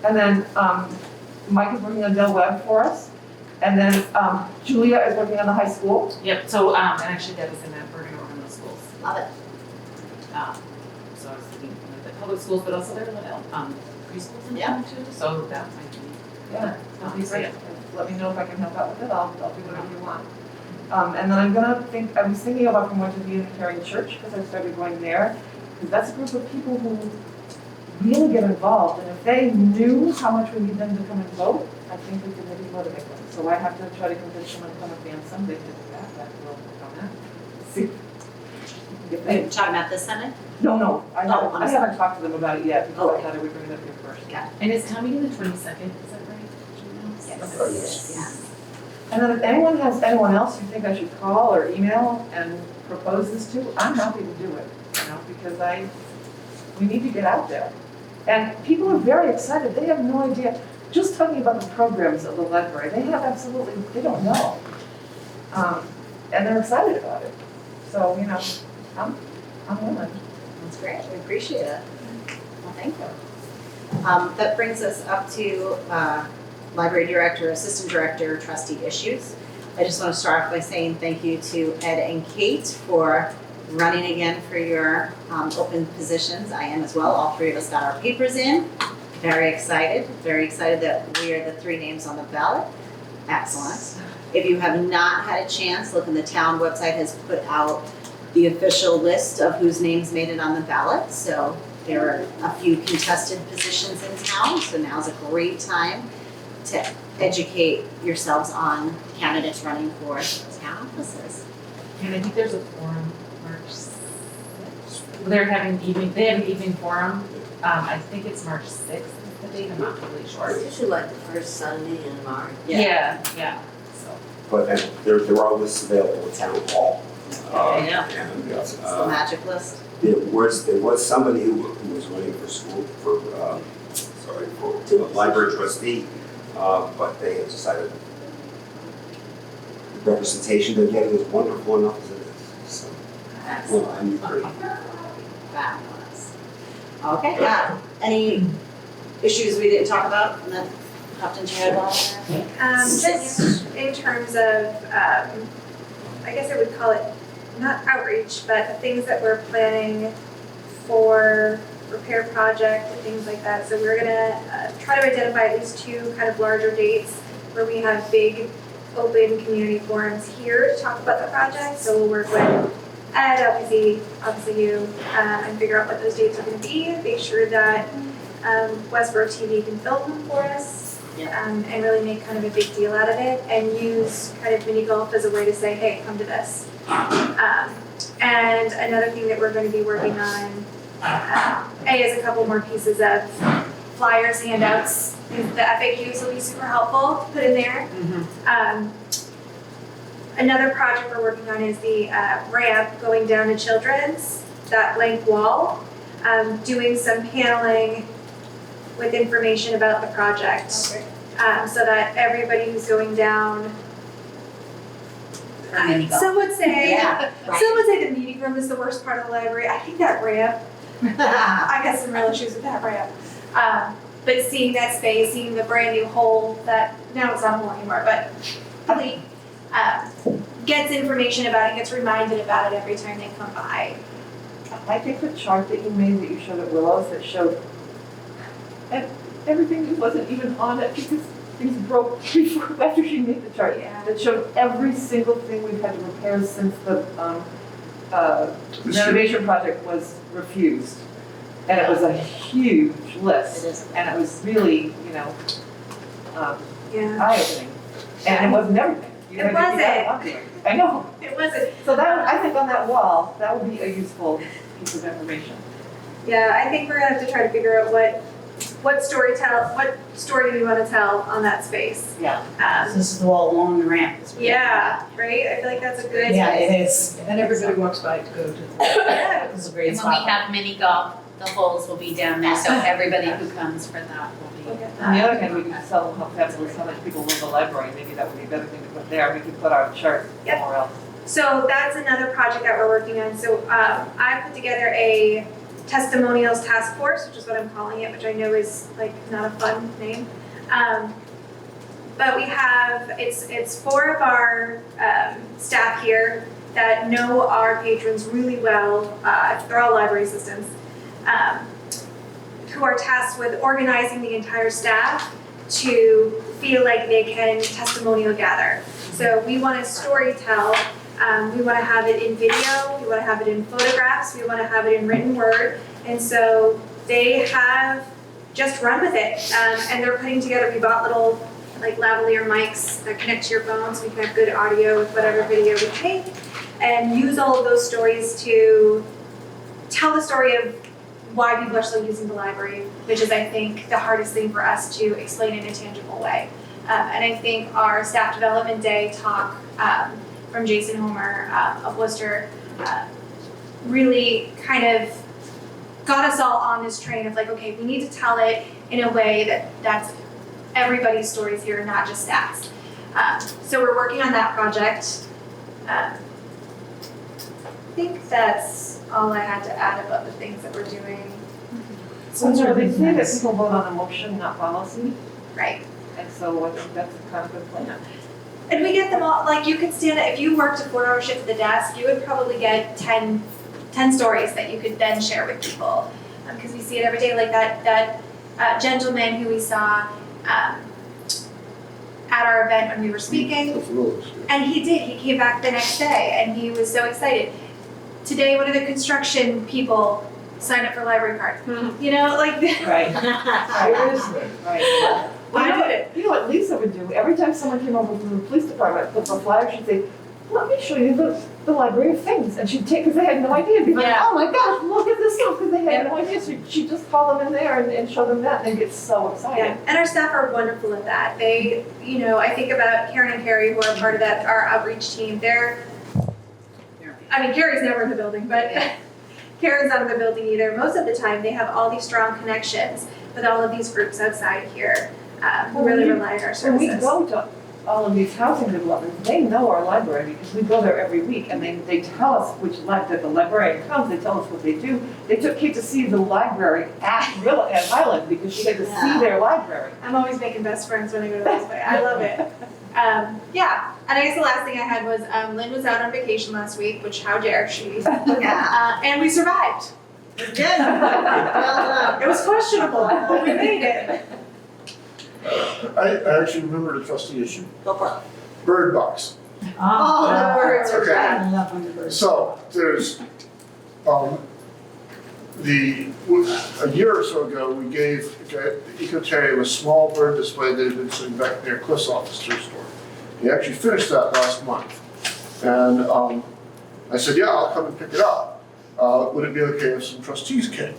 And then Mike is working on Del Webb for us. And then Julia is working on the high school. Yep, so, and actually that was in that, we're gonna work on those schools. Love it. So I was thinking of the public schools, but also there are little, preschools in town too, so that might be. Yeah, Not that'd be great. easy. Let me know if I can help out with it, I'll do whatever you want. And then I was thinking about promoting to the Unitarian Church, because I started going there, because that's a group of people who really get involved, and if they knew how much we need them to come and vote, I think we could maybe motivate them. So I have to try to convince them to come with me on Sunday to do that, but we'll work on that. See. If Are they, you talking about this Sunday? no, I Oh, I'm haven't talked to them about it yet, because I Okay. thought I would bring it up here first. And is town meeting the 22nd, is that right? Yes. Yes. And then if anyone has anyone else you think I should call or email and propose this to, I'm happy to do it, because we need to get out there. And people are very excited, they have no idea, just talking about the programs of the library, they don't know. And they're excited about it. So, I'm willing. That's great, we appreciate it. Well, thank you. That brings us up to Library Director, Assistant Director, Trustee issues. I just want to start off by saying thank you to Ed and Kate for running again for your open positions. I am as well, all 3 of us got our papers in. Very excited that we are the 3 names on the ballot. Excellent. If you have not had a chance, look, in the town website has put out the official list of whose names made it on the ballot. So there are a few contested positions in town, so now's a great time to educate yourselves on candidates running for town offices. And I think there's a forum, March 6th. They have an evening forum, I think it's March 6th is the date, I'm not really sure. It's usually like the first Sunday in March. Yeah, so. But then there are lists available at town hall. Yeah. And It's the magic list. there was somebody who was running for school, for library trustee, but they had decided the representation they're getting is wonderful enough as it is, so. Well, I agree. Fabulous. Okay, any issues we didn't talk about and that popped into your head while we were there? Just in terms of, I guess I would call it not outreach, but the things that we're planning for repair project and things like that. So we're gonna try to identify at least 2 kind of larger dates where we have big open community forums here to talk about the project. So we'll work with Ed, obviously you, and figure out what those dates are gonna be. Make sure that Westborough TV can film them for us. and really make kind of a big deal out of it and use kind of mini golf as a way to say, hey, come to this. And another thing that we're going to be working on is a couple more pieces of flyers, handouts. The FAQs will be super helpful to put in there. Another project we're working on is the ramp going down to Children's, that blank wall, doing some paneling with information about the project. So that everybody who's going down, some would say, the meeting room is the worst part of the library. I think that ramp, I got some real issues with that ramp. But seeing that space, seeing the brand new hole that, now it's not a hole anymore, but really gets information about it, gets reminded about it every time they come by. I think the chart that you made, that you showed at Willow's, that showed everything that wasn't even on it because things broke before, after she made the chart. Yeah. That showed every single thing we've had to repair since the renovation project was refused. And it was a huge list. It is. And it was really, Yeah. eye-opening. And it wasn't everything. You It had to keep that wasn't. up there. I know. It wasn't. So that, I think on that wall, that would be a useful piece of information. Yeah, I think we're gonna have to try to figure out what story do we want to tell on that space. Yeah. This is the wall along the ramp. Yeah, right? I feel like that's a good. Yeah, it is. And everybody walks by to go to the Yeah. This is a great And when we spot. have mini golf, the holes will be down there, so everybody who comes for that will Look be. at On the that. other hand, we could just tell them how fabulous, how much people love the library, maybe that would be a better thing to put there, we could put our chart Yep. somewhere else. So that's another project that we're working on. So I put together a testimonials task force, which is what I'm calling it, which I know is like not a fun name. But we have, it's 4 of our staff here that know our patrons really well. They're all library assistants, who are tasked with organizing the entire staff to feel like they can testimonial gather. So we want to story tell. We want to have it in video, we want to have it in photographs, we want to have it in written word. And so they have just run with it. And they're putting together, we bought little like lavalier mics that connect to your phone so we can have good audio with whatever video we take. And use all of those stories to tell the story of why people are still using the library, which is, I think, the hardest thing for us to explain in a tangible way. And I think our Staff Development Day talk from Jason Homer of Worcester really kind of got us all on this train of like, okay, we need to tell it in a way that's everybody's stories here, not just staff's. So we're working on that project. I think that's all I had to add about the things that we're doing. So they say that people vote on emotion, not policy, Right. and so I think that's kind of a good plan. And we get them all, like you could stand, if you worked a 4-hour shift at the desk, you would probably get 10 stories that you could then share with people. Because we see it every day, like that gentleman who we saw at our event when we were speaking. And he came back the next day and he was so excited. Today, one of the construction people signed up for library card. You know, like. Right. Right. Well, You know what Lisa would do? Every time someone came over from the police department, put the flyer, she'd say, let me show you the library of things. And she'd take, because they had no idea, be like, Yeah. oh my gosh, look at this stuff, because they had no idea. So she'd just call them in there and show them that, and they get so excited. Yeah, and our staff are wonderful at that. They, I think about Karen and Carrie, who are part of that, our outreach team. Carrie's never in the building, but Karen's not in the building either. Most of the time, they have all these strong connections with all of these groups outside here who really rely on our When we services. go to all of these housing developments, they know our library because we go there every week and they tell us that the librarian comes, they tell us what they do. They took Kate to see the library at Highland because she had to see their library. I'm always making best friends when I go to this way. I love it. Yeah, and I guess the last thing I had was Lynn was out on vacation last week, which how dare she? And we survived. We did. Well done. It was questionable, but we made it. I actually remember the trustee issue. Go for it. Bird box. Oh, the birds are Okay. bad. I love when the birds. So there's, a year or so ago, we gave Ecotarium a small bird display that had been sitting back near Cliff's office thrift store. He actually finished that last month. And I said, yeah, I'll come and pick it up. Would it be okay if some trustees came?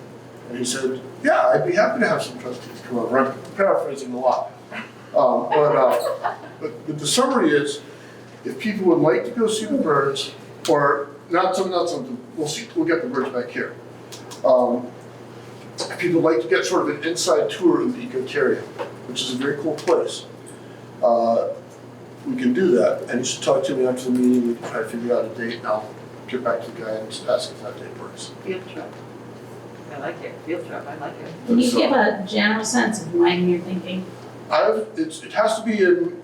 And he said, yeah, I'd be happy to have some trustees come over. I'm paraphrasing a lot. But the summary is, if people would like to go see the birds, or not something, we'll get the birds back here. If people would like to get sort of an inside tour of the Ecotarium, which is a very cool place, we can do that. And you should talk to me after the meeting. We can try to figure out a date, and I'll get back to the guy and just ask if that date works. Field trip. I like it, field trip, I like it. Can you give a general sense of when you're thinking? It has to be in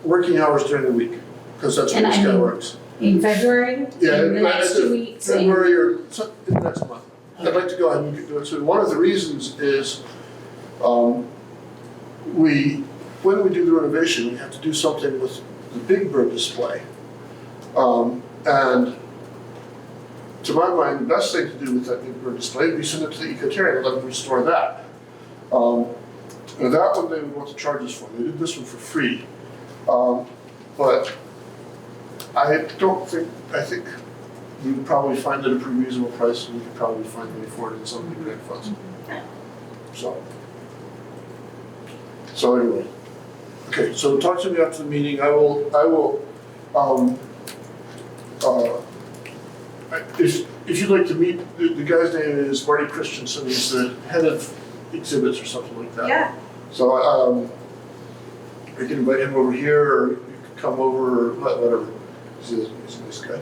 working hours during the week, because that's when And this I guy mean- works. In February? Yeah, In the next 2 weeks? February or in the next month. I'd like to go ahead and do it. So one of the reasons is, when we do the renovation, we have to do something with the big bird display. And to my mind, the best thing to do with that big bird display would be send it to the Ecotarium and let them restore that. And that one they would want to charge us for. They did this one for free. But I think we would probably find it a pretty reasonable price, and we could probably find a way for it in some of the grant funds. So anyway, okay. So talk to me after the meeting. If you'd like to meet, the guy's name is Marty Christensen. He's the head of exhibits or something like that. Yeah, So I can invite him over here, or you can come over, or whatever. He's a nice guy.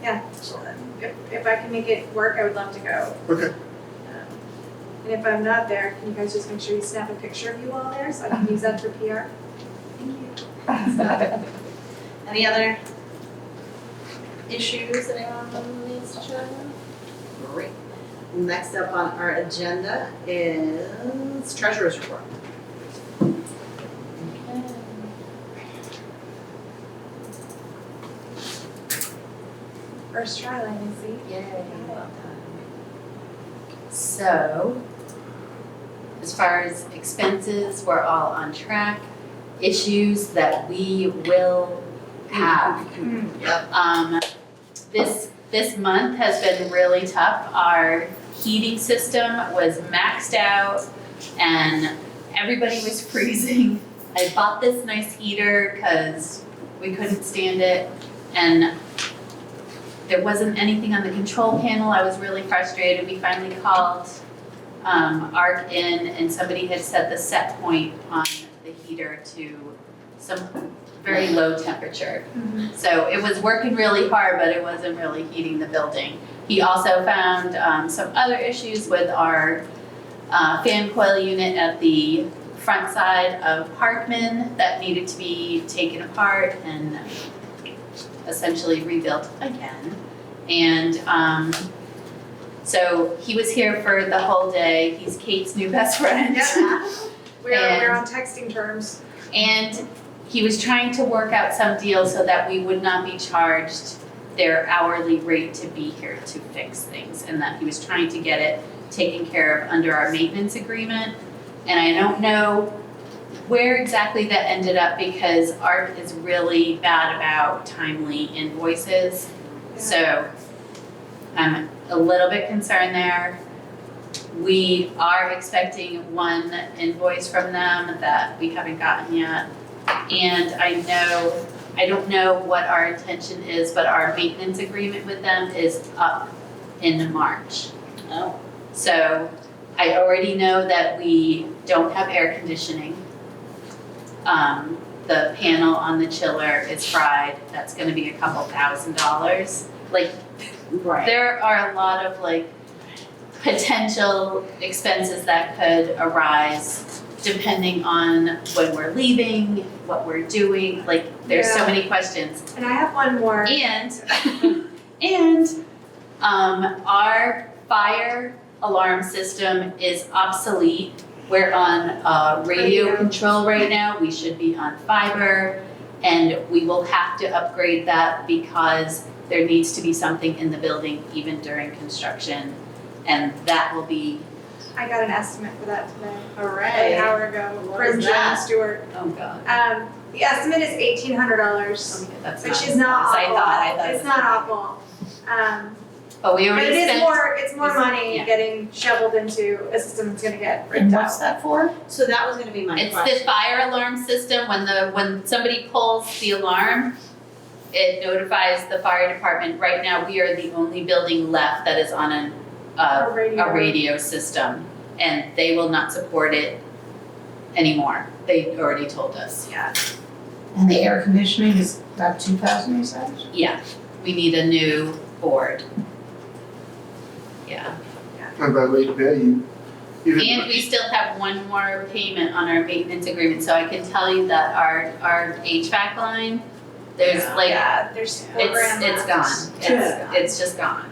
Yeah. So, if I can make it work, I would love to go. okay. And if I'm not there, can you guys just make sure you snap a picture of you all there so I can use that for PR? Thank you. Any other issues that anyone needs to chat about? Great. Next up on our agenda is treasurer's report. First try, Lindsay. So, as far as expenses, we're all on track. Issues that we will have. This month has been really tough. Our heating system was maxed out and everybody was freezing. I bought this nice heater because we couldn't stand it, and there wasn't anything on the control panel. I was really frustrated. We finally called ARC in, and somebody had set the set point on the heater to some very low temperature. So it was working really hard, but it wasn't really heating the building. He also found some other issues with our fan coil unit at the front side of Parkman that needed to be taken apart and essentially rebuilt again. And so he was here for the whole day. He's Kate's new best friend. Yeah. We're And- on texting terms. And he was trying to work out some deal so that we would not be charged their hourly rate to be here to fix things, and that he was trying to get it taken care of under our maintenance agreement. And I don't know where exactly that ended up because ARC is really bad about timely invoices. So I'm a little bit concerned there. We are expecting one invoice from them that we haven't gotten yet. And I don't know what our intention is, but our maintenance agreement with them is up in March. Oh. So I already know that we don't have air conditioning. The panel on the chiller is fried. That's gonna be a couple $1,000s. Like, there are a lot of like potential expenses that could arise depending on when we're leaving, what we're doing, like there's so Yeah. many questions. And I have one more. And our fire alarm system is obsolete. We're on radio control right now. We should be on fiber, and we will have to upgrade that because there needs to be something in the building even during construction. And that will be, I got an estimate for that today, Hooray. an hour ago, What from is Jen that? Stewart. oh God. The estimate is $1,800, Okay, that's which not is not as I awful. thought it It's was. not awful. But we But already it is spent. it's more money Yeah. getting shoveled into a system that's gonna get And ripped what's out. that for? So that was gonna be my It's question. the fire alarm system, when somebody pulls the alarm, it notifies the fire department. Right now, we are the only building left that is on a radio system, and they will not support it anymore. They already told us. Yeah. And the air conditioning is about 2,000, you said? Yeah, we need a new board. Yeah, And by late May, you even. and we still have one more payment on our maintenance agreement, so I can tell you that our HVAC line, there's like, Yeah, there's $4,000 it's left. gone. It's just gone.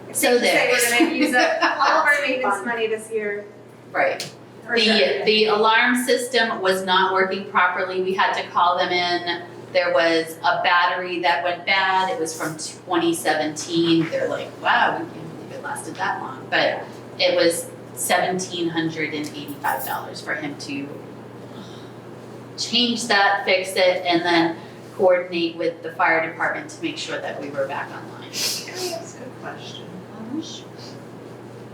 It's So safe to say we're gonna use up all of our maintenance Fun. money this year, Right. for sure. The alarm system was not working properly. We had to call them in. There was a battery that went bad. It was from 2017. They're like, wow, we can't believe it lasted that long. But it was $1,785 for him to change that, fix it, and then coordinate with the fire department to make sure that we were back online. Can I ask a question?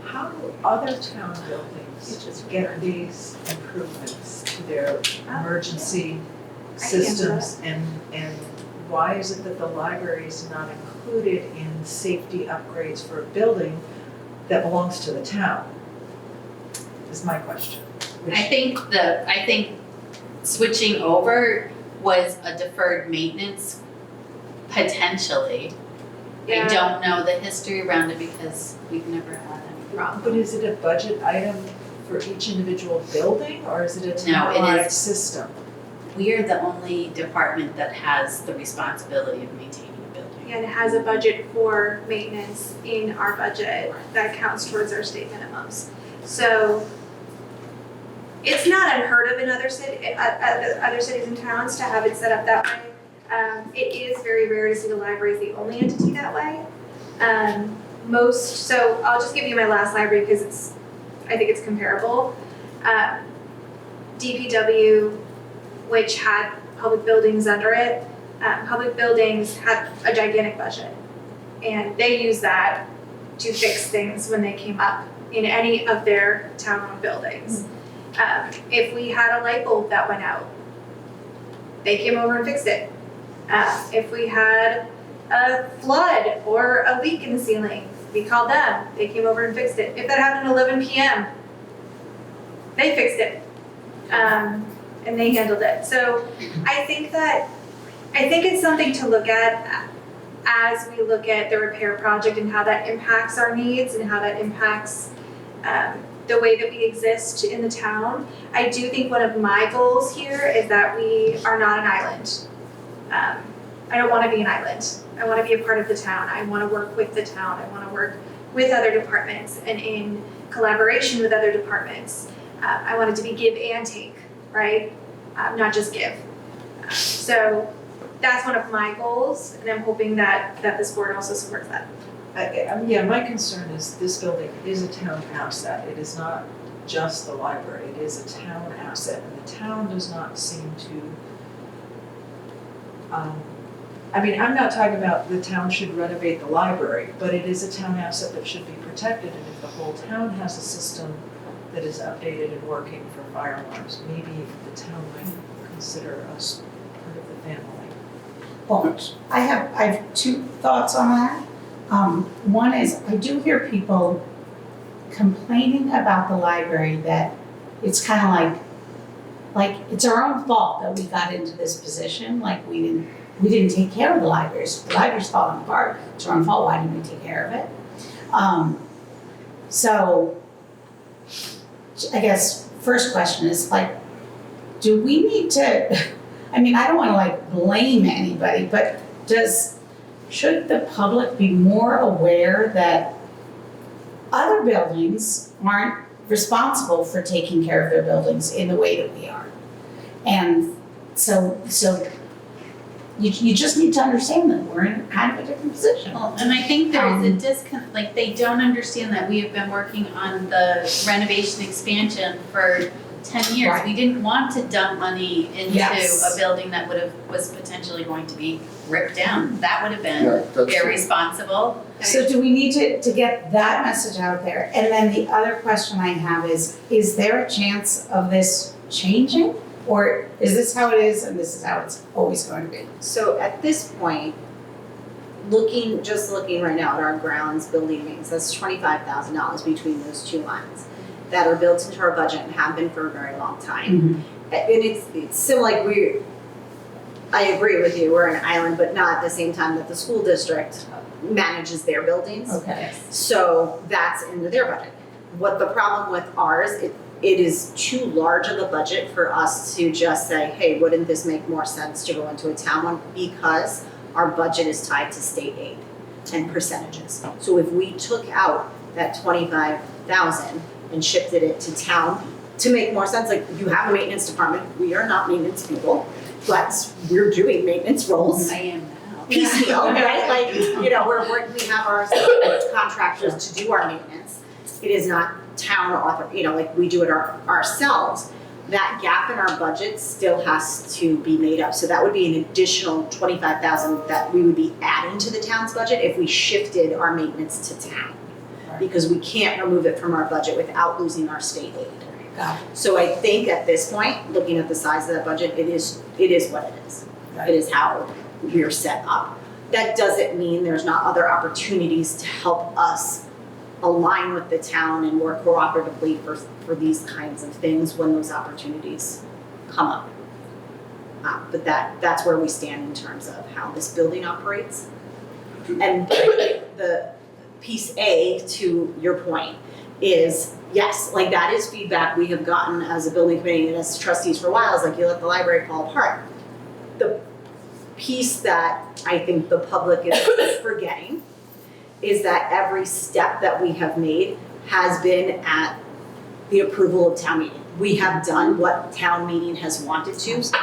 How do other town buildings get these improvements to their emergency systems? And why is it that the library is not included in safety upgrades for a building that belongs to the town? Is my question. I think switching over was a deferred maintenance, potentially. I Yeah. don't know the history around it because we've never had any problem. But is it a budget item for each individual building, or is it a No, it town-wide is. system? We are the only department that has the responsibility of maintaining a building. And it has a budget for maintenance in our budget that counts towards our state minimums. So it's not unheard of in other cities and towns to have it set up that way. It is very rare to see the library as the only entity that way. So I'll just give you my last library because I think it's comparable. DPW, which had public buildings under it, public buildings had a gigantic budget. And they used that to fix things when they came up in any of their town-owned buildings. If we had a light bulb that went out, they came over and fixed it. If we had a flood or a leak in the ceiling, we called them, they came over and fixed it. If that happened at 11 p.m., they fixed it. And they handled it. So I think it's something to look at as we look at the repair project and how that impacts our needs and how that impacts the way that we exist in the town. I do think one of my goals here is that we are not an island. I don't want to be an island. I want to be a part of the town. I want to work with the town. I want to work with other departments and in collaboration with other departments. I want it to be give and take, right? Not just give. So that's one of my goals, and I'm hoping that this board also supports that. Yeah, my concern is this building is a town asset. It is not just the library. It is a town asset, and the town does not seem to, I'm not talking about the town should renovate the library, but it is a town asset that should be protected, and if the whole town has a system that is updated and working for fire alarms, maybe the town might consider us part of the family. Well, I have two thoughts on that. One is, I do hear people complaining about the library that it's kind of like it's our own fault that we got into this position, like we didn't take care of the libraries. The library's falling apart, it's our own fault, why didn't we take care of it? So I guess first question is like, do we need to, I mean, I don't want to like blame anybody, but should the public be more aware that other buildings aren't responsible for taking care of their buildings in the way that we are? And so you just need to understand that we're in kind of a different position. Well, and I think there's a disconnect, like they don't understand that we have been working on the renovation expansion for 10 years. Right. We didn't want to dump money into Yes. a building that was potentially going to be ripped down. That would have been Yeah, that's. irresponsible. So do we need to get that message out there? And then the other question I have is there a chance of this changing? Or is this how it is and this is how it's always going to be? So at this point, just looking right now at our grounds building maintenance, that's $25,000 between those two lines that are built into our budget and have been for a very long time. And it's similar, like I agree with you, we're an island, but not at the same time that the school district manages their buildings. Okay. So that's into their budget. What the problem with ours, it is too large of a budget for us to just say, hey, wouldn't this make more sense to go into a town one? Because our budget is tied to state aid and percentages. So if we took out that 25,000 and shifted it to town to make more sense, like you have a maintenance department, we are not maintenance people, but we're doing maintenance roles. I am now. Piecemeal, right? Like, we have our contractors to do our maintenance. It is not town author, like we do it ourselves. That gap in our budget still has to be made up. So that would be an additional 25,000 that we would be adding to the town's budget if we shifted our maintenance to town. Because we can't remove it from our budget without losing our state aid. Got it. So I think at this point, looking at the size of that budget, it is what it is. It is how we're set up. That doesn't mean there's not other opportunities to help us align with the town and work cooperatively for these kinds of things when those opportunities come up. But that's where we stand in terms of how this building operates. And the piece A, to your point, is yes, like that is feedback we have gotten as a building committee and as trustees for a while, is like you let the library fall apart. The piece that I think the public is forgetting is that every step that we have made has been at the approval of town meeting. We have done what town meeting has wanted to, so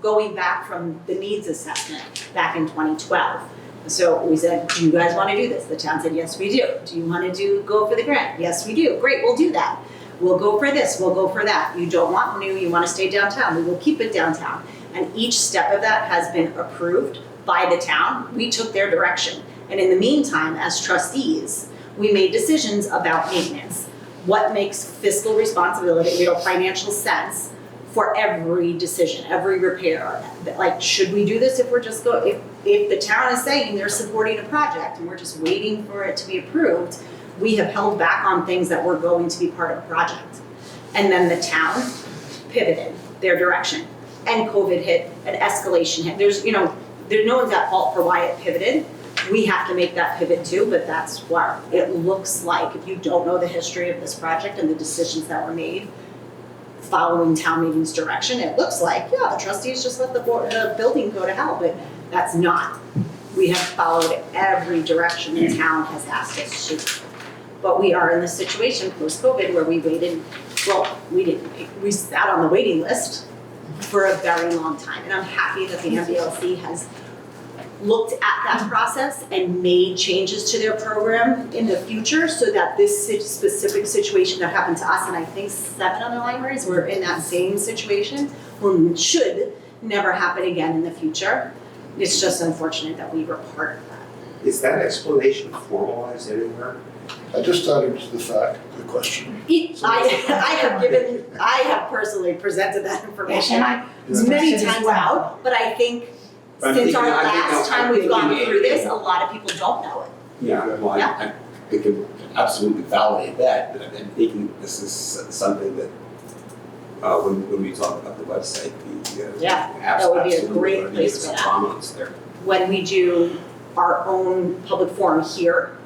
going back from the needs assessment back in 2012. So we said, do you guys want to do this? The town said, yes, we do. Do you want to go for the grant? Yes, we do. Great, we'll do that. We'll go for this, we'll go for that. You don't want new, you want to stay downtown, we will keep it downtown. And each step of that has been approved by the town. We took their direction. And in the meantime, as trustees, we made decisions about maintenance. What makes fiscal responsibility, financial sense for every decision, every repair. Like, should we do this if we're just if the town is saying they're supporting a project and we're just waiting for it to be approved, we have held back on things that were going to be part of a project. And then the town pivoted their direction and COVID hit, an escalation hit. There's no one's at fault for why it pivoted. We have to make that pivot too, but that's what it looks like. If you don't know the history of this project and the decisions that were made following town meeting's direction, it looks like, the trustees just let the building go to hell, but that's not. We have followed every direction the town has asked us to. But we are in this situation post-COVID where we waited, we sat on the waiting list for a very long time. And I'm happy that the MBLC has looked at that process and made changes to their program in the future so that this specific situation that happened to us, and I think 7 other libraries were in that same situation, should never happen again in the future. It's just unfortunate that we were part of that. Is that explanation formalized anywhere? I just added to the fact, the question. I have personally presented that information many times out, but I think since our last time we've gone through this, a lot of people don't know it. Yeah, well, I can absolutely validate that, but I'm thinking this is something that when we talk about the website, that would be a great place for that. Comments there. When we do our own public forum here,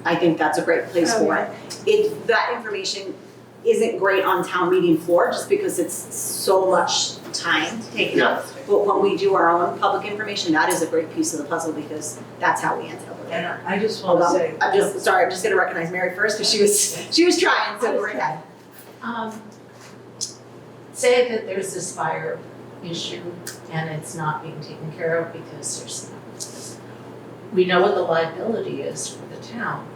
I think that's a great place for it. That information isn't great on town meeting floor just because it's so much time taken up. But when we do our own public information, that is a great piece of the puzzle because that's how we end up with it. And I just want to say. I'm just gonna recognize Mary first because she was trying, so go right ahead. Say that there's this fire issue and it's not being taken care of because there's we know what the liability is for the town,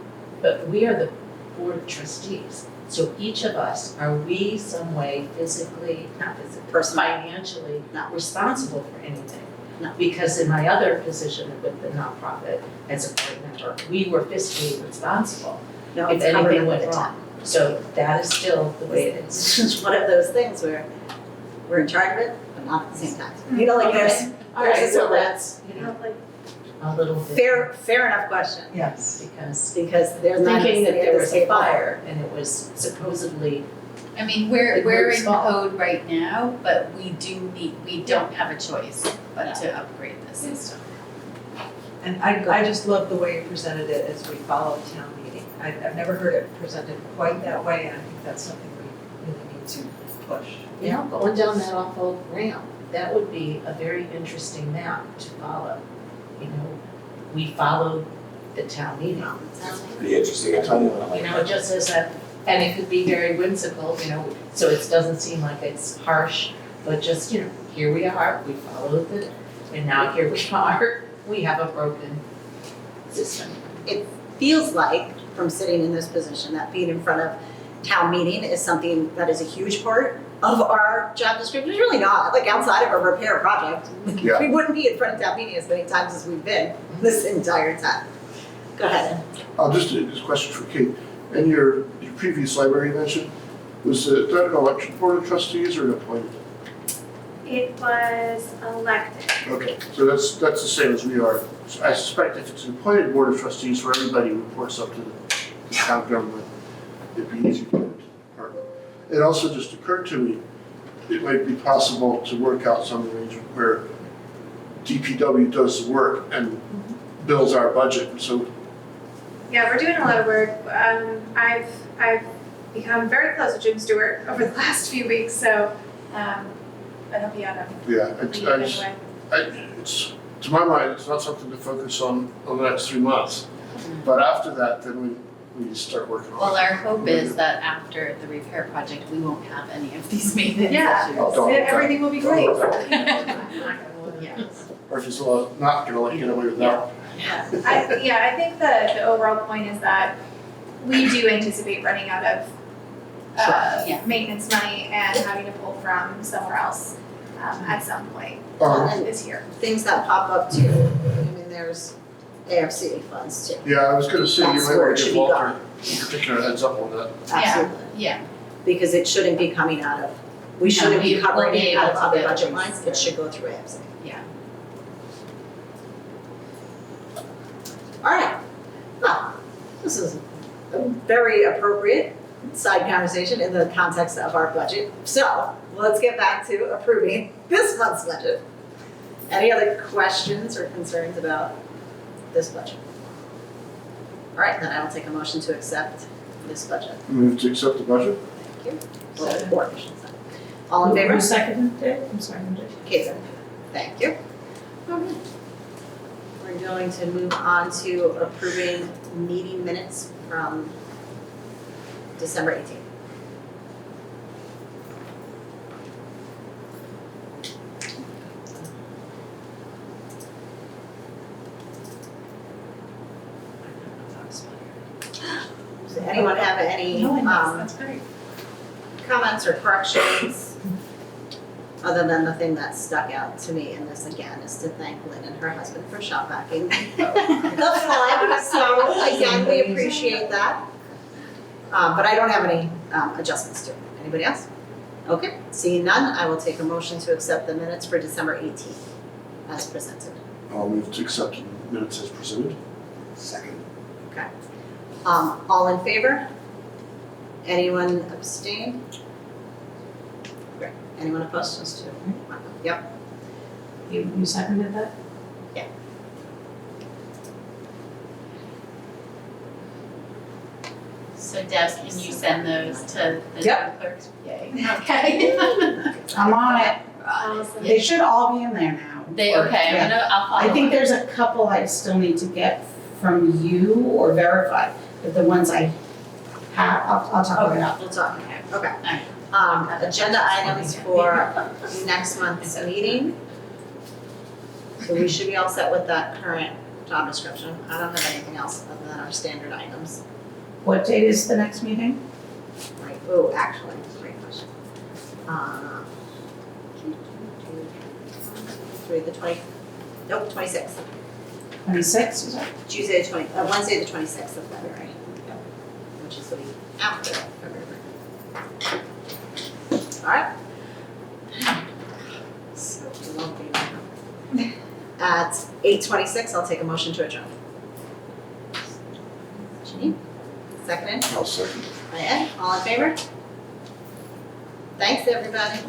but we are the board of trustees. So each of us, are we some way physically, not physically, financially No. responsible for anything? No. Because in my other position with the nonprofit as a board member, we were fiscally responsible No, if it's covered anything under went the wrong. town. So that is still the way it It's is. just one of those things where we're in charge of it, but not at the same time. You know, like Okay. there's All right, this well, over- that's, you know, like a little bit. fair enough question, Yes, because there's not thinking that sitting at there this was a table. fire and it was supposedly, I mean, we're Like, we're we're in small. code right now, but we don't have a choice but to upgrade the system. And I just love the way you presented it as we follow town meeting. I've never heard it presented quite that way, and I think that's something we really need to push. you know, going down that awful ramp, that would be a very interesting map to follow. You know, we followed the town meeting. Pretty interesting, I tell you. You know, just as a, and it could be very whimsical, you know, so it doesn't seem like it's harsh, but just, you know, here we are, we followed it, and now here we are, we have a broken system. It feels like, from sitting in this position, that being in front of town meeting is something that is a huge part of our job description. It's really not, like outside of a repair project. Yeah. We wouldn't be in front of town meeting as many times as we've been this entire time. Go ahead. Just a question for Kate. In your previous library you mentioned, was that an election board of trustees or an appointed? It was elected. Okay, so that's the same as we are. So I suspect if it's an appointed board of trustees where everybody reports up to the town government, it'd be easy to get into the department. It also just occurred to me, it might be possible to work out some arrangement where DPW does the work and bills our budget, so Yeah, we're doing a lot of work. I've become very close with Jim Stewart over the last few weeks, so I hope you have yeah, anyway. it's, to my mind, it's not something to focus on the next 3 months. But after that, then we start working on it. Well, our hope is that after the repair project, we won't have any of these maintenance Yeah. issues. Don't- Everything will be great. Yes. Or if he's not gonna let you get away with that. I think the overall point is that we do anticipate running out of Yeah. maintenance money and having to pull from somewhere else at some point And this year. things that pop up too. I mean, there's AFC funds too. Yeah, I was gonna say, you That's might where wanna it should give be Walter gone. a particular heads up on that. Absolutely. Yeah, Because it shouldn't be coming out of, we No, shouldn't we be will covering be it out of able to other get budget things lines. through. It should go through AFC. yeah. All right. Well, this is a very appropriate side conversation in the context of our budget. So let's get back to approving this month's budget. Any other questions or concerns about this budget? All right, then I will take a motion to accept this budget. Move to accept the budget? Thank you. Well, support, I should say. All in favor? Who seconded it? I'm sorry, who did? Kate, thank you. Okay. We're going to move on to approving meeting minutes from December 18th. Does anyone have any That's great. comments or corrections? Other than the thing that stuck out to me in this again is to thank Lynn and her husband for shop vacuuming the flag. So again, we appreciate that. But I don't have any adjustments to it. Anybody else? Okay, seeing none, I will take a motion to accept the minutes for December 18th as presented. I'll move to accept the minutes as presented. Second. Okay. All in favor? Anyone abstain? Great. Anyone opposed? Just two. Yep. You seconded that? So Deb, can you send those to the Yep. town clerks? Yay, okay. I'm on it. Right. They should all be in there now. They, okay, Yeah. I'll follow I think up. there's a couple I still need to get from you or verify, but the ones I I'll talk about it out. We'll talk, okay. Agenda items for next month's meeting. So we should be all set with that current job description. I don't have anything else other than our standard items. What date is the next meeting? Right, oh, actually, that's a great question. Through the 26th. 26, is that? Wednesday the 26th of February. Which is the week after February. Alright. So we won't be at 8:26, I'll take a motion to adjourn. Janine, seconded I'll second. by Ed, all in favor? Thanks, everybody.